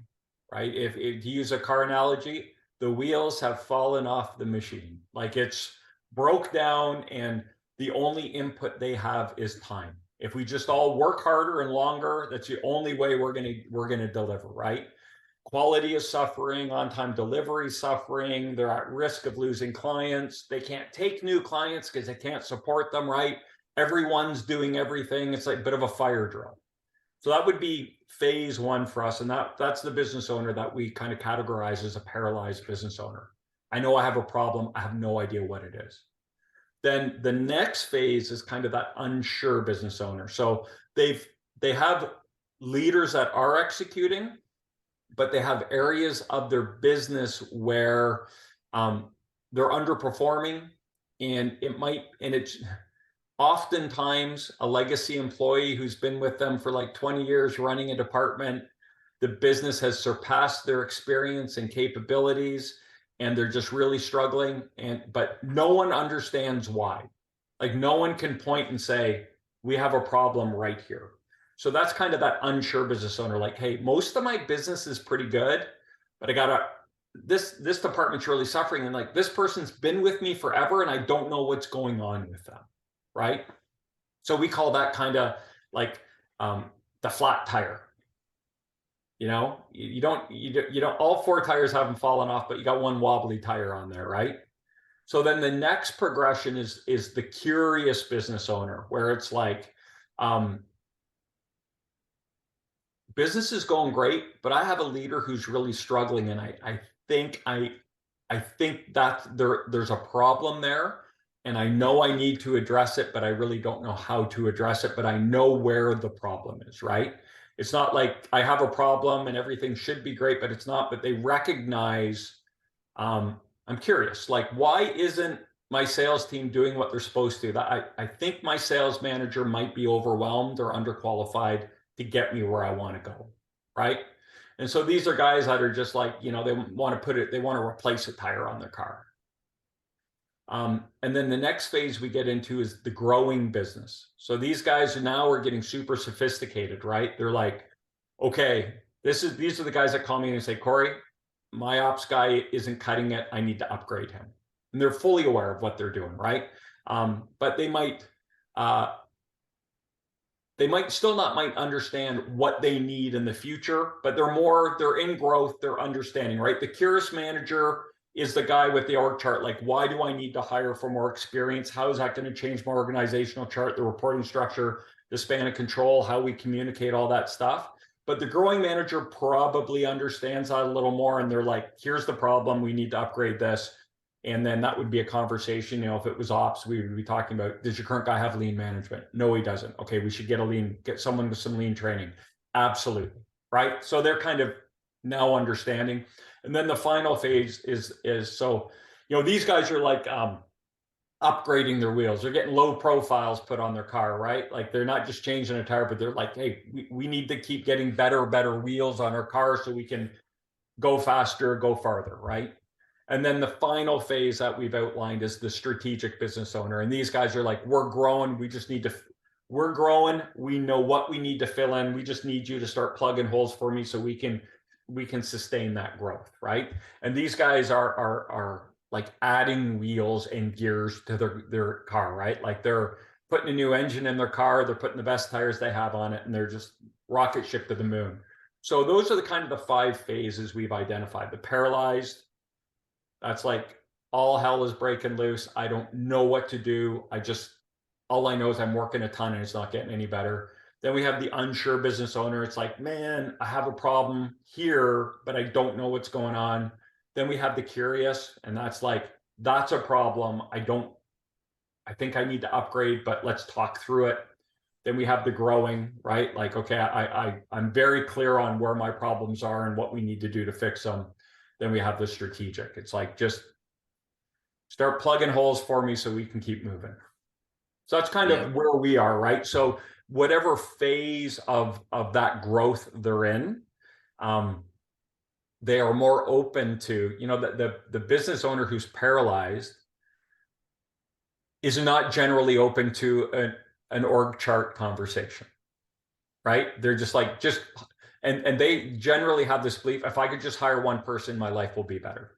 C: right? If you use a car analogy, the wheels have fallen off the machine. Like it's broke down and the only input they have is time. If we just all work harder and longer, that's the only way we're gonna deliver, right? Quality is suffering, on-time delivery suffering. They're at risk of losing clients. They can't take new clients because they can't support them, right? Everyone's doing everything. It's like a bit of a fire drill. So that would be phase one for us. And that's the business owner that we kind of categorize as a paralyzed business owner. I know I have a problem. I have no idea what it is. Then the next phase is kind of that unsure business owner. So they have leaders that are executing, but they have areas of their business where they're underperforming, and it's oftentimes a legacy employee who's been with them for like 20 years running a department. The business has surpassed their experience and capabilities, and they're just really struggling. But no one understands why. Like no one can point and say, we have a problem right here. So that's kind of that unsure business owner, like, hey, most of my business is pretty good, but this department's really suffering. And like, this person's been with me forever and I don't know what's going on with them, right? So we call that kind of like the flat tire. You know, you don't, all four tires haven't fallen off, but you got one wobbly tire on there, right? So then the next progression is the curious business owner, where it's like, business is going great, but I have a leader who's really struggling, and I think that there's a problem there, and I know I need to address it, but I really don't know how to address it, but I know where the problem is, right? It's not like I have a problem and everything should be great, but it's not. But they recognize, I'm curious, like, why isn't my sales team doing what they're supposed to? I think my sales manager might be overwhelmed or underqualified to get me where I want to go, right? And so these are guys that are just like, they want to replace a tire on their car. And then the next phase we get into is the growing business. So these guys are getting super sophisticated, right? They're like, okay, these are the guys that call me and say, Corey, my ops guy isn't cutting it. I need to upgrade him. And they're fully aware of what they're doing, right? But they might still not understand what they need in the future, but they're in growth, they're understanding, right? The curious manager is the guy with the org chart. Like, why do I need to hire for more experience? How is that going to change my organizational chart, the reporting structure, the span of control, how we communicate, all that stuff? But the growing manager probably understands that a little more. And they're like, here's the problem. We need to upgrade this. And then that would be a conversation. If it was ops, we would be talking about, does your current guy have lean management? No, he doesn't. Okay, we should get someone with some lean training. Absolutely. Right. So they're kind of now understanding. And then the final phase is so, these guys are like upgrading their wheels. They're getting low profiles put on their car, right? Like they're not just changing a tire, but they're like, hey, we need to keep getting better wheels on our car so we can go faster, go farther, right? And then the final phase that we've outlined is the strategic business owner. And these guys are like, we're growing. We're growing. We know what we need to fill in. We just need you to start plugging holes for me so we can sustain that growth, right? And these guys are like adding wheels and gears to their car, right? Like they're putting a new engine in their car. They're putting the best tires they have on it, and they're just rocket ship to the moon. So those are the kind of the 5 phases we've identified. The paralyzed, that's like all hell is breaking loose. I don't know what to do. All I know is I'm working a ton and it's not getting any better. Then we have the unsure business owner. It's like, man, I have a problem here, but I don't know what's going on. Then we have the curious, and that's a problem. I think I need to upgrade, but let's talk through it. Then we have the growing, right? Like, okay, I'm very clear on where my problems are and what we need to do to fix them. Then we have the strategic. It's like, just start plugging holes for me so we can keep moving. So that's kind of where we are, right? So whatever phase of that growth they're in, they are more open to, the business owner who's paralyzed. is not generally open to an org chart conversation, right? They're just like, and they generally have this belief, if I could just hire one person, my life will be better.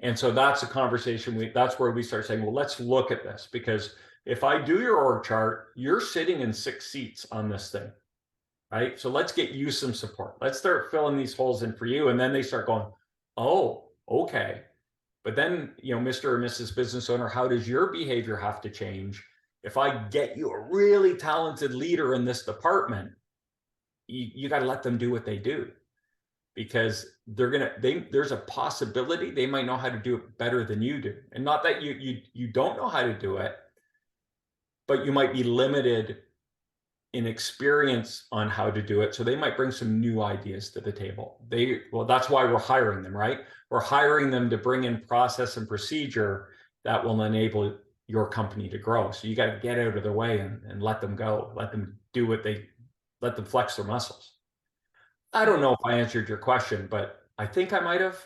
C: And so that's a conversation that's where we start saying, well, let's look at this, because if I do your org chart, you're sitting in 6 seats on this thing, right? So let's get you some support. Let's start filling these holes in for you. And then they start going, oh, okay. But then, Mr. or Mrs. Business Owner, how does your behavior have to change? If I get you a really talented leader in this department, you got to let them do what they do, because there's a possibility they might know how to do it better than you do. And not that you don't know how to do it, but you might be limited in experience on how to do it. So they might bring some new ideas to the table. That's why we're hiring them, right? We're hiring them to bring in process and procedure that will enable your company to grow. So you got to get out of the way and let them go, let them do let them flex their muscles. I don't know if I answered your question, but I think I might have.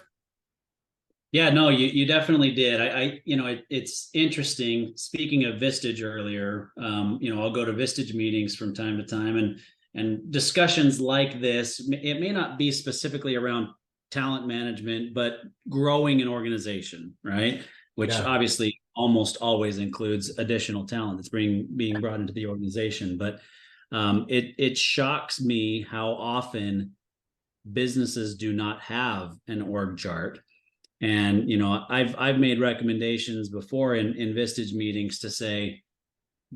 B: Yeah, no, you definitely did. It's interesting. Speaking of Vistage earlier, I'll go to Vistage meetings from time to time, and discussions like this. It may not be specifically around talent management, but growing an organization, right? Which obviously almost always includes additional talent that's being brought into the organization. But it shocks me how often businesses do not have an org chart. And, I've made recommendations before in Vistage meetings to say,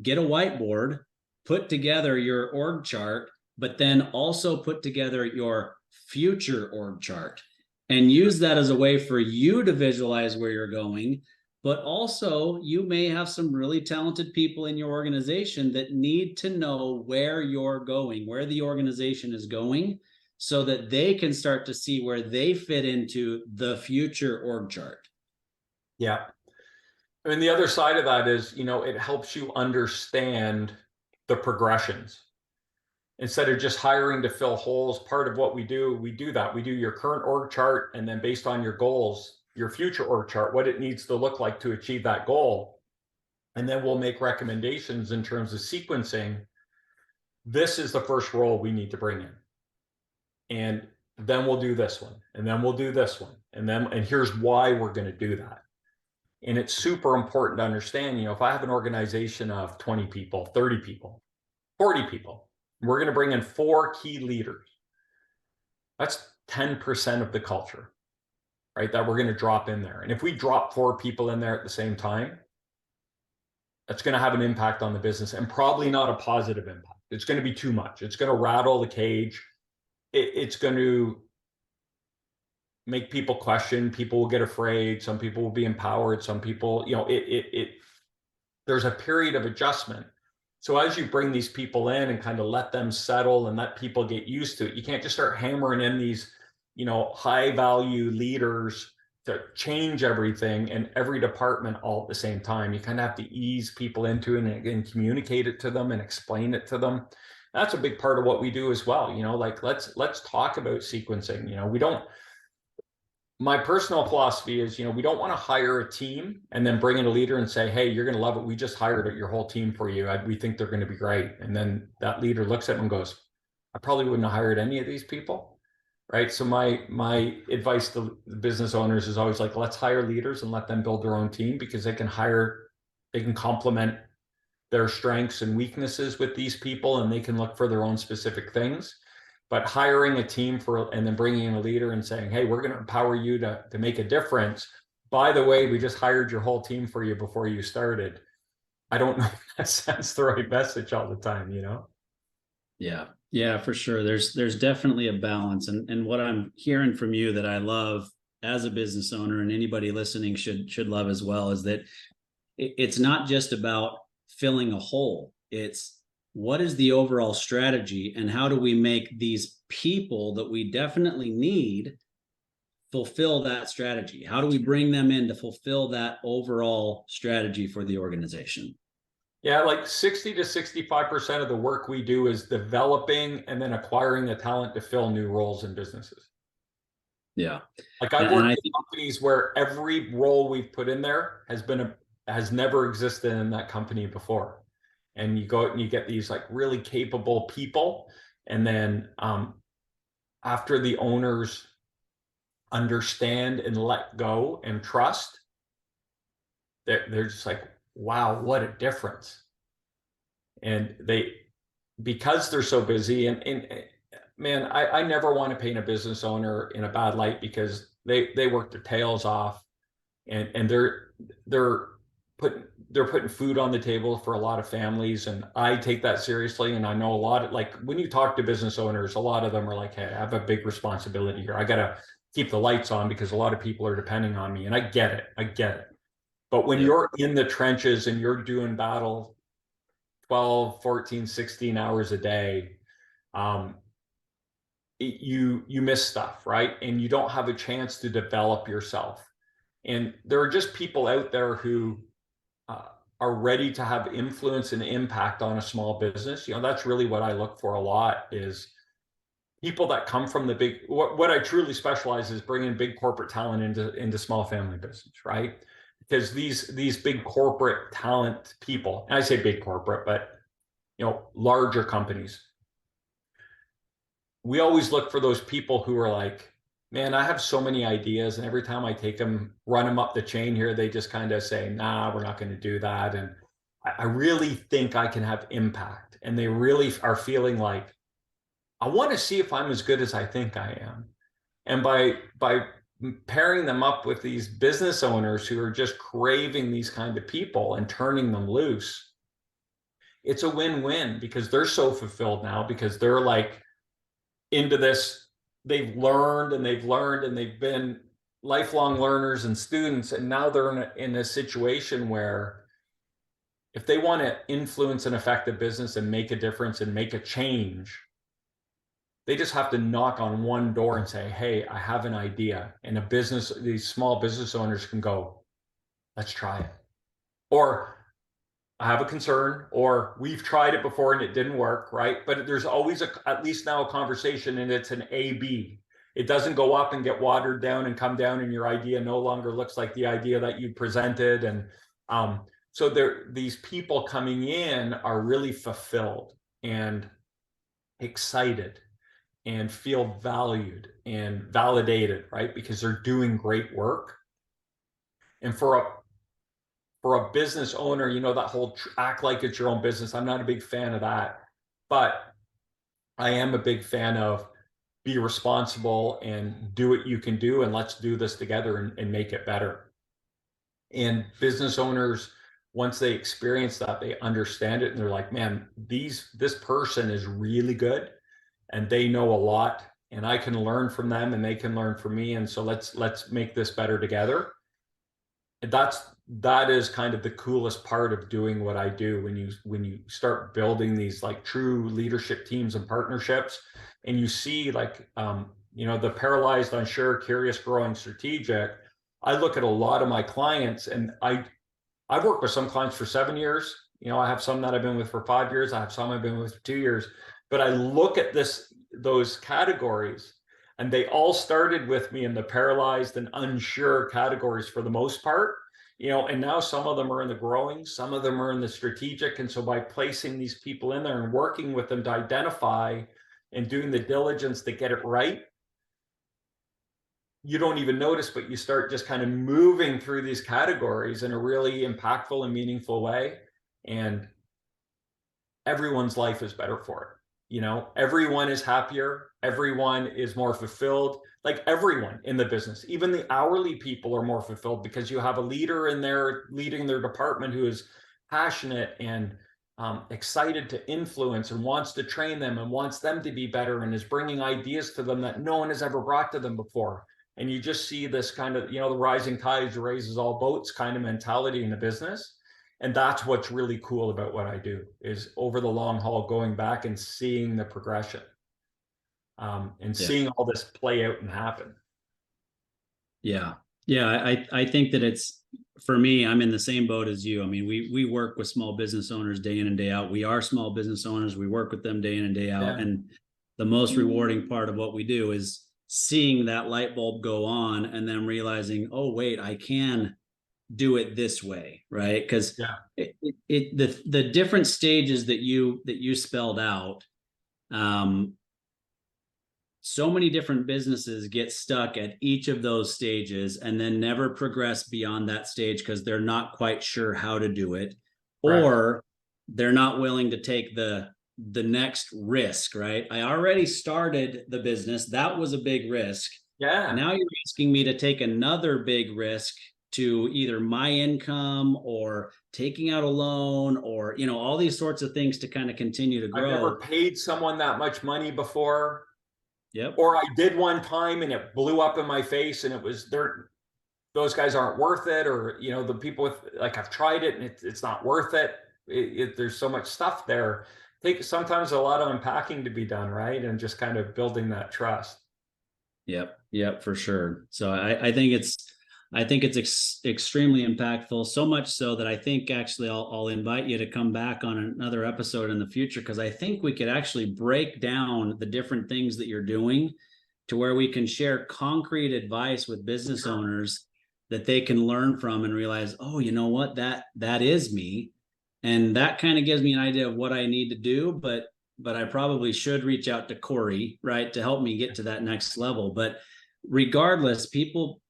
B: get a whiteboard, put together your org chart, but then also put together your future org chart and use that as a way for you to visualize where you're going. But also you may have some really talented people in your organization that need to know where you're going, where the organization is going, so that they can start to see where they fit into the future org chart.
C: Yeah. I mean, the other side of that is, it helps you understand the progressions. Instead of just hiring to fill holes, part of what we do that. We do your current org chart, and then based on your goals, your future org chart, what it needs to look like to achieve that goal. And then we'll make recommendations in terms of sequencing. This is the first role we need to bring in. And then we'll do this one, and then we'll do this one, and here's why we're going to do that. And it's super important to understand, if I have an organization of 20 people, 30 people, 40 people, we're going to bring in 4 key leaders. That's 10% of the culture, right? That we're going to drop in there. And if we drop 4 people in there at the same time, that's going to have an impact on the business, and probably not a positive impact. It's going to be too much. It's going to rattle the cage. It's going to make people question. People will get afraid. Some people will be empowered. Some people, there's a period of adjustment. So as you bring these people in and kind of let them settle and let people get used to it, you can't just start hammering in these, high value leaders to change everything in every department all at the same time. You kind of have to ease people into it and communicate it to them and explain it to them. That's a big part of what we do as well. Let's talk about sequencing. My personal philosophy is, we don't want to hire a team and then bring in a leader and say, hey, you're going to love it. We just hired your whole team for you. We think they're going to be great. And then that leader looks at them and goes, I probably wouldn't have hired any of these people. Right. So my advice to business owners is always like, let's hire leaders and let them build their own team, because they can complement their strengths and weaknesses with these people, and they can look for their own specific things. But hiring a team and then bringing in a leader and saying, hey, we're going to empower you to make a difference. By the way, we just hired your whole team for you before you started. I don't know if that sends the right message all the time,
B: Yeah, for sure. There's definitely a balance. And what I'm hearing from you that I love as a business owner, and anybody listening should love as well, is that it's not just about filling a hole. It's what is the overall strategy, and how do we make these people that we definitely need fulfill that strategy? How do we bring them in to fulfill that overall strategy for the organization?
C: Yeah, like 60 to 65% of the work we do is developing and then acquiring the talent to fill new roles in businesses.
B: Yeah.
C: Like I've worked in companies where every role we've put in there has been has never existed in that company before. And you go and you get these like really capable people. And then after the owners understand and let go and trust, they're just like, wow, what a difference. And because they're so busy, and man, I never want to paint a business owner in a bad light, because they work their tails off, and they're putting food on the table for a lot of families, and I take that seriously. And I know a lot of, like, when you talk to business owners, a lot of them are like, hey, I have a big responsibility here. I got to keep the lights on because a lot of people are depending on me. And I get it. But when you're in the trenches and you're doing battle 12, 14, 16 hours a day, you miss stuff, right? And you don't have a chance to develop yourself. And there are just people out there who are ready to have influence and impact on a small business. That's really what I look for a lot, is people that come from the big, what I truly specialize is bringing big corporate talent into small family business, right? Because these big corporate talent people, and I say big corporate, but larger companies, we always look for those people who are like, man, I have so many ideas, and every time I run them up the chain here, they just kind of say, nah, we're not going to do that. And I really think I can have impact. And they really are feeling like, I want to see if I'm as good as I think I am. And by pairing them up with these business owners who are just craving these kind of people and turning them loose, it's a win-win, because they're so fulfilled now, because they're like into this. They've learned and they've been lifelong learners and students. And now they're in a situation where if they want to influence and affect the business and make a difference and make a change, they just have to knock on one door and say, hey, I have an idea. And these small business owners can go, let's try it. Or I have a concern, or we've tried it before and it didn't work, right? But there's always at least now a conversation, and it's an A-B. It doesn't go up and get watered down and come down, and your idea no longer looks like the idea that you presented. And so these people coming in are really fulfilled and excited and feel valued and validated, right? Because they're doing great work. And for a business owner, that whole act like it's your own business, I'm not a big fan of that. But I am a big fan of be responsible and do what you can do, and let's do this together and make it better. And business owners, once they experience that, they understand it, and they're like, man, this person is really good, and they know a lot, and I can learn from them, and they can learn from me. And so let's make this better together. And that is kind of the coolest part of doing what I do, when you start building these like true leadership teams and partnerships, and you see like the paralyzed, unsure, curious, growing, strategic. I look at a lot of my clients, and I've worked with some clients for 7 years. I have some that I've been with for 5 years. I have some I've been with for 2 years. But I look at those categories, and they all started with me in the paralyzed and unsure categories for the most part. And now some of them are in the growing, some of them are in the strategic. And so by placing these people in there and working with them to identify and doing the diligence to get it right, you don't even notice, but you start just kind of moving through these categories in a really impactful and meaningful way. And everyone's life is better for it. Everyone is happier. Everyone is more fulfilled. Like everyone in the business, even the hourly people are more fulfilled, because you have a leader in there leading their department who is passionate and excited to influence and wants to train them and wants them to be better, and is bringing ideas to them that no one has ever brought to them before. And you just see this kind of, the rising tides raises all boats kind of mentality in the business. And that's what's really cool about what I do, is over the long haul, going back and seeing the progression, and seeing all this play out and happen.
B: Yeah. I think that it's, for me, I'm in the same boat as you. I mean, we work with small business owners day in and day out. We are small business owners. We work with them day in and day out. Yeah. And the most rewarding part of what we do is seeing that light bulb go on, and then realizing, oh, wait, I can do it this way, right? Because
C: Yeah.
B: the different stages that you spelled out, so many different businesses get stuck at each of those stages and then never progress beyond that stage because they're not quite sure how to do it, or they're not willing to take the next risk, right? I already started the business. That was a big risk.
C: Yeah.
B: Now you're asking me to take another big risk to either my income or taking out a loan or, all these sorts of things to kind of continue to grow.
C: I've never paid someone that much money before.
B: Yep.
C: Or I did one time and it blew up in my face and it was those guys aren't worth it. Or, the people with, like, I've tried it and it's not worth it. There's so much stuff there. Sometimes a lot of unpacking to be done, right? And just kind of building that trust.
B: Yep, for sure. So I think it's extremely impactful, so much so that I think actually I'll invite you to come back on another episode in the future, because I think we could actually break down the different things that you're doing to where we can share concrete advice with business owners that they can learn from and realize, oh, you know what, that is me. And that kind of gives me an idea of what I need to do, but I probably should reach out to Corey, right, to help me get to that next level. But regardless, people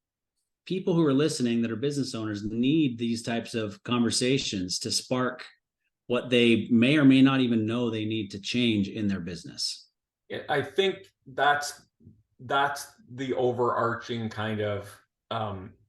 B: who are listening that are business owners need these types of conversations to spark what they may or may not even know they need to change in their business.
C: I think that's the overarching kind of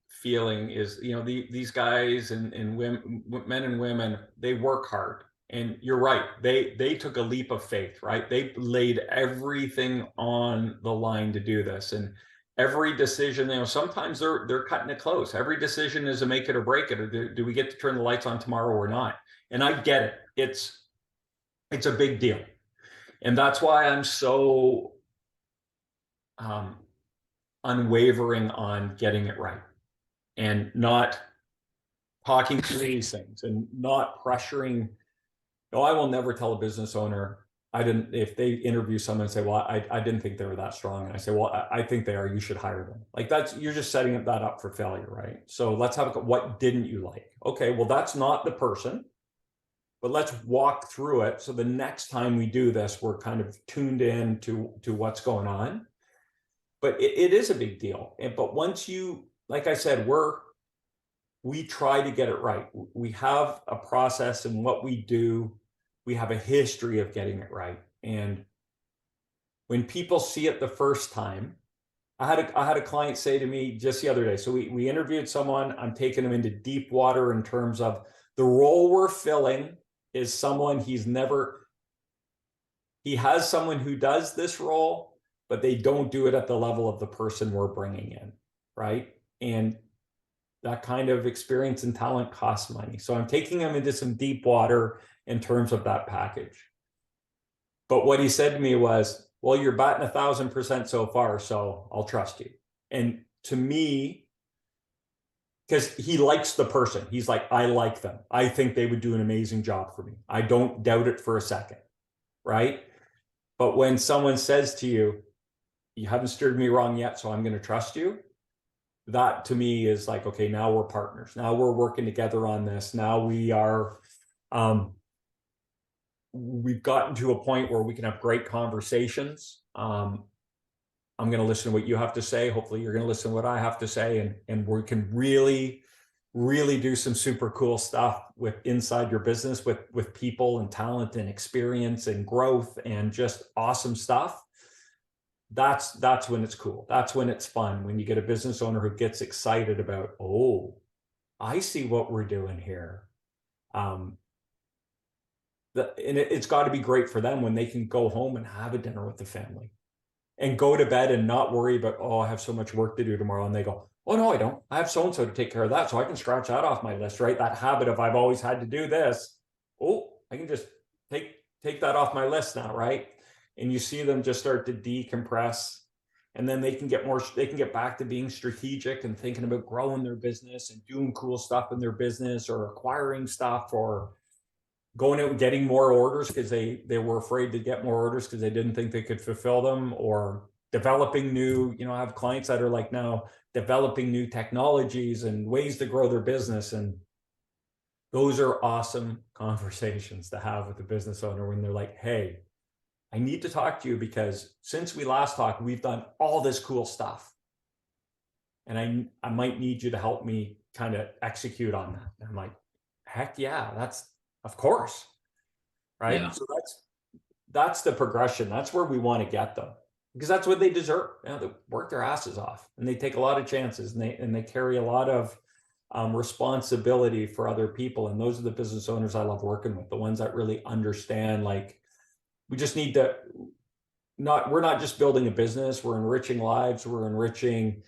C: feeling is, these guys and women, men and women, they work hard. And you're right. They took a leap of faith, right? They laid everything on the line to do this. And every decision, sometimes they're cutting it close. Every decision is a make it or break it. Or do we get to turn the lights on tomorrow or not? And I get it. It's a big deal. And that's why I'm so unwavering on getting it right and not talking through these things and not pressuring. No, I will never tell a business owner, if they interview someone and say, well, I didn't think they were that strong. And I say, well, I think they are, you should hire them. Like you're just setting that up for failure, right? So let's have what didn't you like? Okay, well, that's not the person, but let's walk through it. So the next time we do this, we're kind of tuned in to what's going on. But it is a big deal. But once like I said, we try to get it right. We have a process in what we do. We have a history of getting it right. And when people see it the first time, I had a client say to me just the other day, so we interviewed someone, I'm taking them into deep water in terms of the role we're filling is someone he has someone who does this role, but they don't do it at the level of the person we're bringing in, right? And that kind of experience and talent costs money. So I'm taking them into some deep water in terms of that package. But what he said to me was, well, you're batting 1,000% so far, so I'll trust you. And to me, because he likes the person, he's like, I like them. I think they would do an amazing job for me. I don't doubt it for a second, right? But when someone says to you, you haven't steered me wrong yet, so I'm going to trust you. That to me is like, okay, now we're partners. Now we're working together on this. Now we are, we've gotten to a point where we can have great conversations. I'm going to listen to what you have to say. Hopefully you're going to listen to what I have to say. And we can really, really do some super cool stuff with inside your business with people and talent and experience and growth and just awesome stuff. That's when it's cool. That's when it's fun. When you get a business owner who gets excited about, oh, I see what we're doing here. And it's got to be great for them when they can go home and have a dinner with the family and go to bed and not worry about, oh, I have so much work to do tomorrow. And they go, oh, no, I don't. I have so-and-so to take care of that. So I can scratch that off my list, right? That habit of I've always had to do this. Oh, I can just take that off my list now, right? And you see them just start to decompress, and then they can get back to being strategic and thinking about growing their business and doing cool stuff in their business or acquiring stuff or going out and getting more orders because they were afraid to get more orders because they didn't think they could fulfill them, or developing new, I have clients that are like, now developing new technologies and ways to grow their business. And those are awesome conversations to have with the business owner when they're like, hey, I need to talk to you because since we last talked, we've done all this cool stuff. And I might need you to help me kind of execute on that. And I'm like, heck yeah, that's of course. Right.
B: Yeah.
C: So that's the progression. That's where we want to get them because that's what they deserve. You know, they work their asses off and they take a lot of chances and they carry a lot of responsibility for other people. And those are the business owners I love working with, the ones that really understand, like, we just need to we're not just building a business, we're enriching lives, we're enriching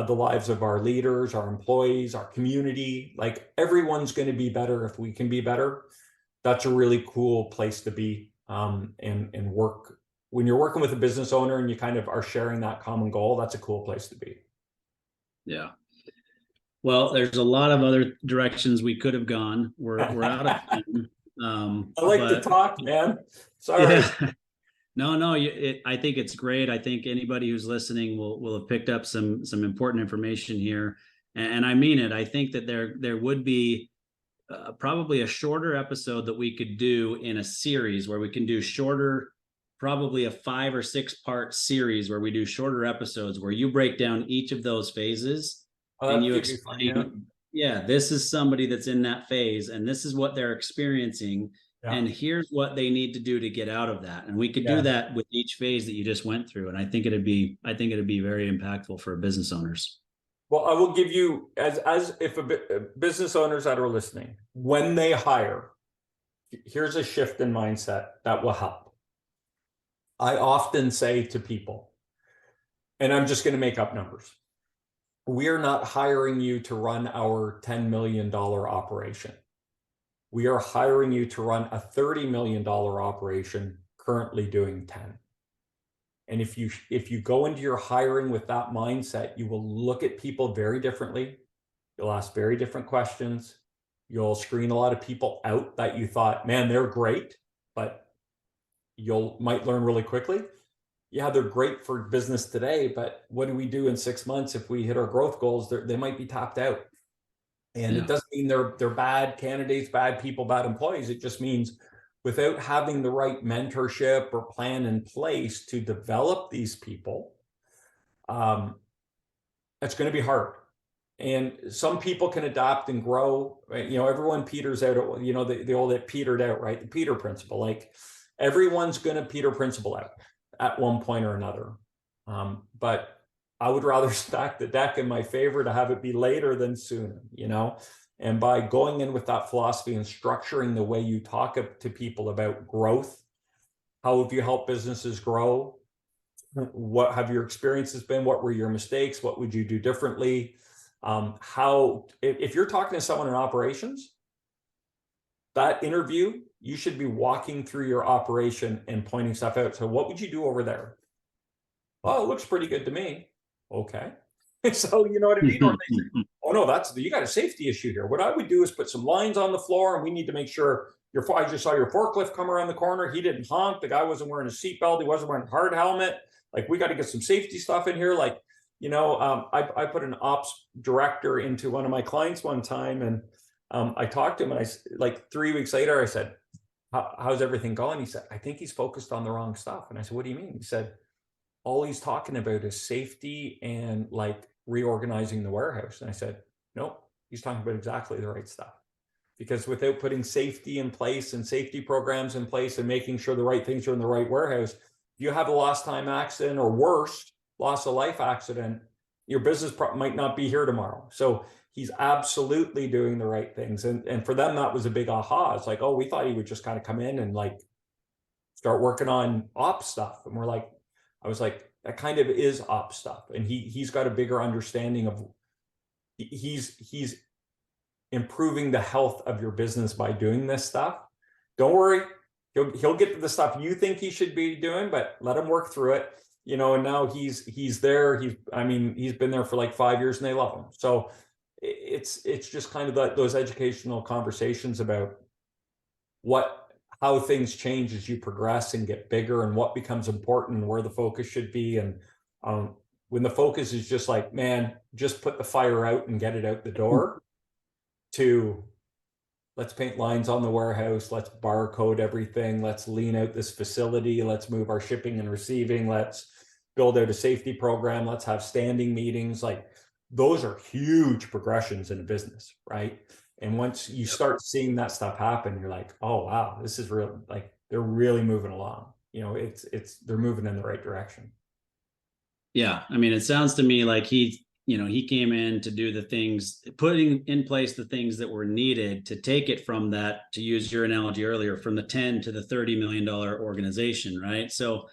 C: the lives of our leaders, our employees, our community. Like, everyone's going to be better if we can be better. That's a really cool place to be and work. When you're working with a business owner and you kind of are sharing that common goal, that's a cool place to be.
B: Yeah. Well, there's a lot of other directions we could have gone. We're out of time.
C: I like to talk, man. Sorry.
B: Yeah. No, I think it's great. I think anybody who's listening will have picked up some important information here, and I mean it. I think that there would be probably a shorter episode that we could do in a series where we can do shorter, probably a 5 or 6 part series where we do shorter episodes where you break down each of those phases and you explain, this is somebody that's in that phase and this is what they're experiencing. Yeah. And here's what they need to do to get out of that. And we could do that with each phase that you just went through. And I think it'd be very impactful for business owners.
C: Well, I will give you, as if business owners that are listening, when they hire, here's a shift in mindset that will help. I often say to people, and I'm just going to make up numbers, we are not hiring you to run our $10 million operation. We are hiring you to run a $30 million operation currently doing 10. And if you go into your hiring with that mindset, you will look at people very differently. You'll ask very different questions. You'll screen a lot of people out that you thought, man, they're great, but might learn really quickly. Yeah, they're great for business today, but what do we do in 6 months if we hit our growth goals? They might be tapped out. And it doesn't mean they're bad candidates, bad people, bad employees. It just means without having the right mentorship or plan in place to develop these people, it's going to be hard. And some people can adapt and grow. Right? You know, everyone peters out. You know, the old it petered out, right? The Peter principle. Like, everyone's going to Peter principle out at one point or another. But I would rather stack the deck in my favor to have it be later than sooner, you know? And by going in with that philosophy and structuring the way you talk to people about growth, how have you helped businesses grow? What have your experiences been? What were your mistakes? What would you do differently? If you're talking to someone in operations, that interview, you should be walking through your operation and pointing stuff out. So what would you do over there? Oh, it looks pretty good to me. Okay. So, you know what I mean? Or they say, oh no, you got a safety issue here. What I would do is put some lines on the floor and we need to make sure I just saw your forklift come around the corner. He didn't honk. The guy wasn't wearing a seatbelt. He wasn't wearing a hard helmet. Like, we got to get some safety stuff in here. Like, you know, I put an ops director into one of my clients one time and I talked to him and like 3 weeks later, I said, how's everything going? He said, I think he's focused on the wrong stuff. And I said, what do you mean? He said, all he's talking about is safety and like reorganizing the warehouse. And I said, nope, he's talking about exactly the right stuff. Because without putting safety in place and safety programs in place and making sure the right things are in the right warehouse, if you have a lost time accident or worse, loss of life accident, your business might not be here tomorrow. So he's absolutely doing the right things. And for them, that was a big aha. It's like, oh, we thought he would just kind of come in and like start working on ops stuff. And I was like, that kind of is ops stuff. And he's got a bigger understanding of, he's improving the health of your business by doing this stuff. Don't worry, he'll get to the stuff you think he should be doing, but let him work through it. You know, and now he's there. He's been there for like 5 years and they love him. So it's just kind of those educational conversations about how things change as you progress and get bigger and what becomes important and where the focus should be. And when the focus is just like, man, just put the fire out and get it out the door, to let's paint lines on the warehouse, let's barcode everything, let's lean out this facility, let's move our shipping and receiving, let's build out a safety program, let's have standing meetings. Like, those are huge progressions in a business, right? And once you start seeing that stuff happen, you're like, oh wow, this is real. Like, they're really moving along. You know, they're moving in the right direction.
B: Yeah, I mean, it sounds to me like he came in to do the things, putting in place the things that were needed to take it from that, to use your analogy earlier, from the 10 to the $30 million organization, right? So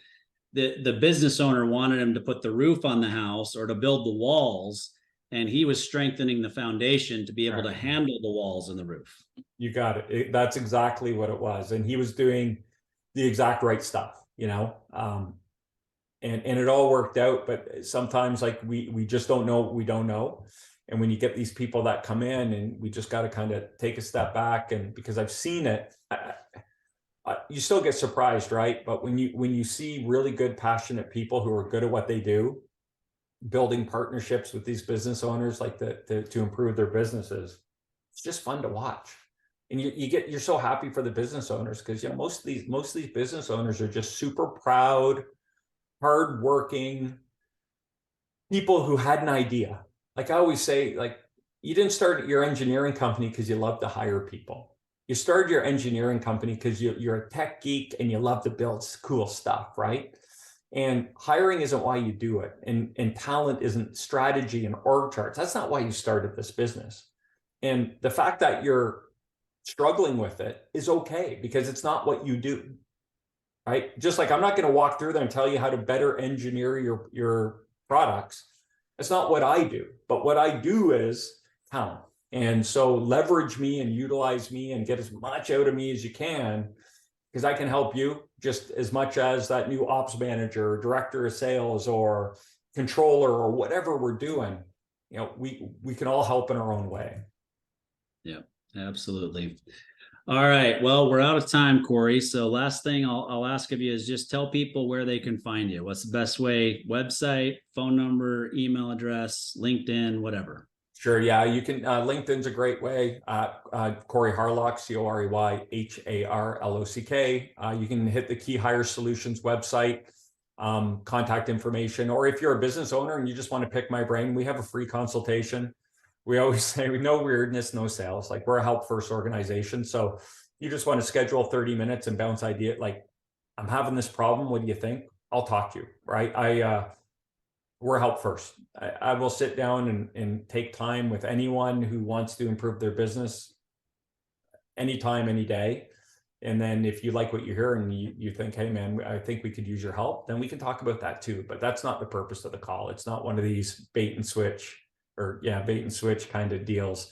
B: the business owner wanted him to put the roof on the house or to build the walls, and he was strengthening the foundation to be able to handle the walls and the roof. You got
C: it. That's exactly what it was. And he was doing the exact right stuff, you know? And it all worked out, but sometimes, like, we just don't know what we don't know. And when you get these people that come in, and we just got to kind of take a step back, and because I've seen it, you still get surprised, right? But when you see really good, passionate people who are good at what they do, building partnerships with these business owners, like to improve their businesses, it's just fun to watch. And you're so happy for the business owners, because, you know, most of these business owners are just super proud, hardworking people who had an idea. Like I always say, like, you didn't start your engineering company because you love to hire people. You started your engineering company because you're a tech geek and you love to build cool stuff, right? And hiring isn't why you do it. And talent isn't strategy and org charts. That's not why you started this business. And the fact that you're struggling with it is okay, because it's not what you do. Right? Just like I'm not going to walk through there and tell you how to better engineer your products. That's not what I do. But what I do is talent. And so leverage me and utilize me and get as much out of me as you can, because I can help you just as much as that new ops manager, or director of sales, or controller, or whatever we're doing. You know, we can all help in our own way.
B: Yeah, absolutely. All right. Well, we're out of time, Corey. So last thing I'll ask of you is just tell people where they can find you. What's the best way? Website, phone number, email address, LinkedIn, whatever.
C: Sure. Yeah, you can. LinkedIn's a great way. Corey Harlock, CoreyHarlock. You can hit the KeyHire Solutions website, contact information. Or if you're a business owner and you just want to pick my brain, we have a free consultation. We always say, no weirdness, no sales. Like, we're a help first organization. So you just want to schedule 30 minutes and bounce idea. Like, I'm having this problem. What do you think? I'll talk to you. Right. We're help first. I will sit down and take time with anyone who wants to improve their business anytime, any day. And then if you like what you hear and you think, hey man, I think we could use your help, then we can talk about that too. But that's not the purpose of the call. It's not one of these bait and switch kind of deals.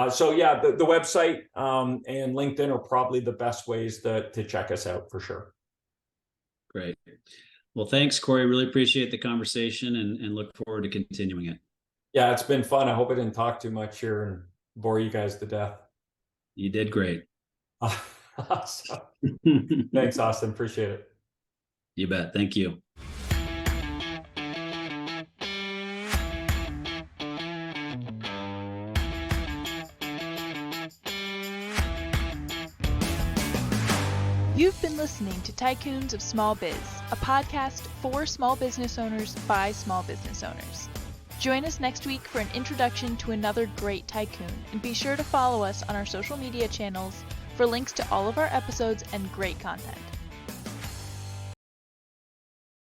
C: So yeah, the website and LinkedIn are probably the best ways to check us out for sure.
B: Great. Well, thanks, Corey. Really appreciate the conversation and look forward to continuing it.
C: Yeah, it's been fun. I hope I didn't talk too much here and bore you guys to death.
B: You did great.
C: Awesome. Thanks, Austin. Appreciate it.
B: You bet. Thank you.
A: You've been listening to Tycoons of Small Biz, a podcast for small business owners by small business owners. Join us next week for an introduction to another great tycoon, and be sure to follow us on our social media channels for links to all of our episodes and great content.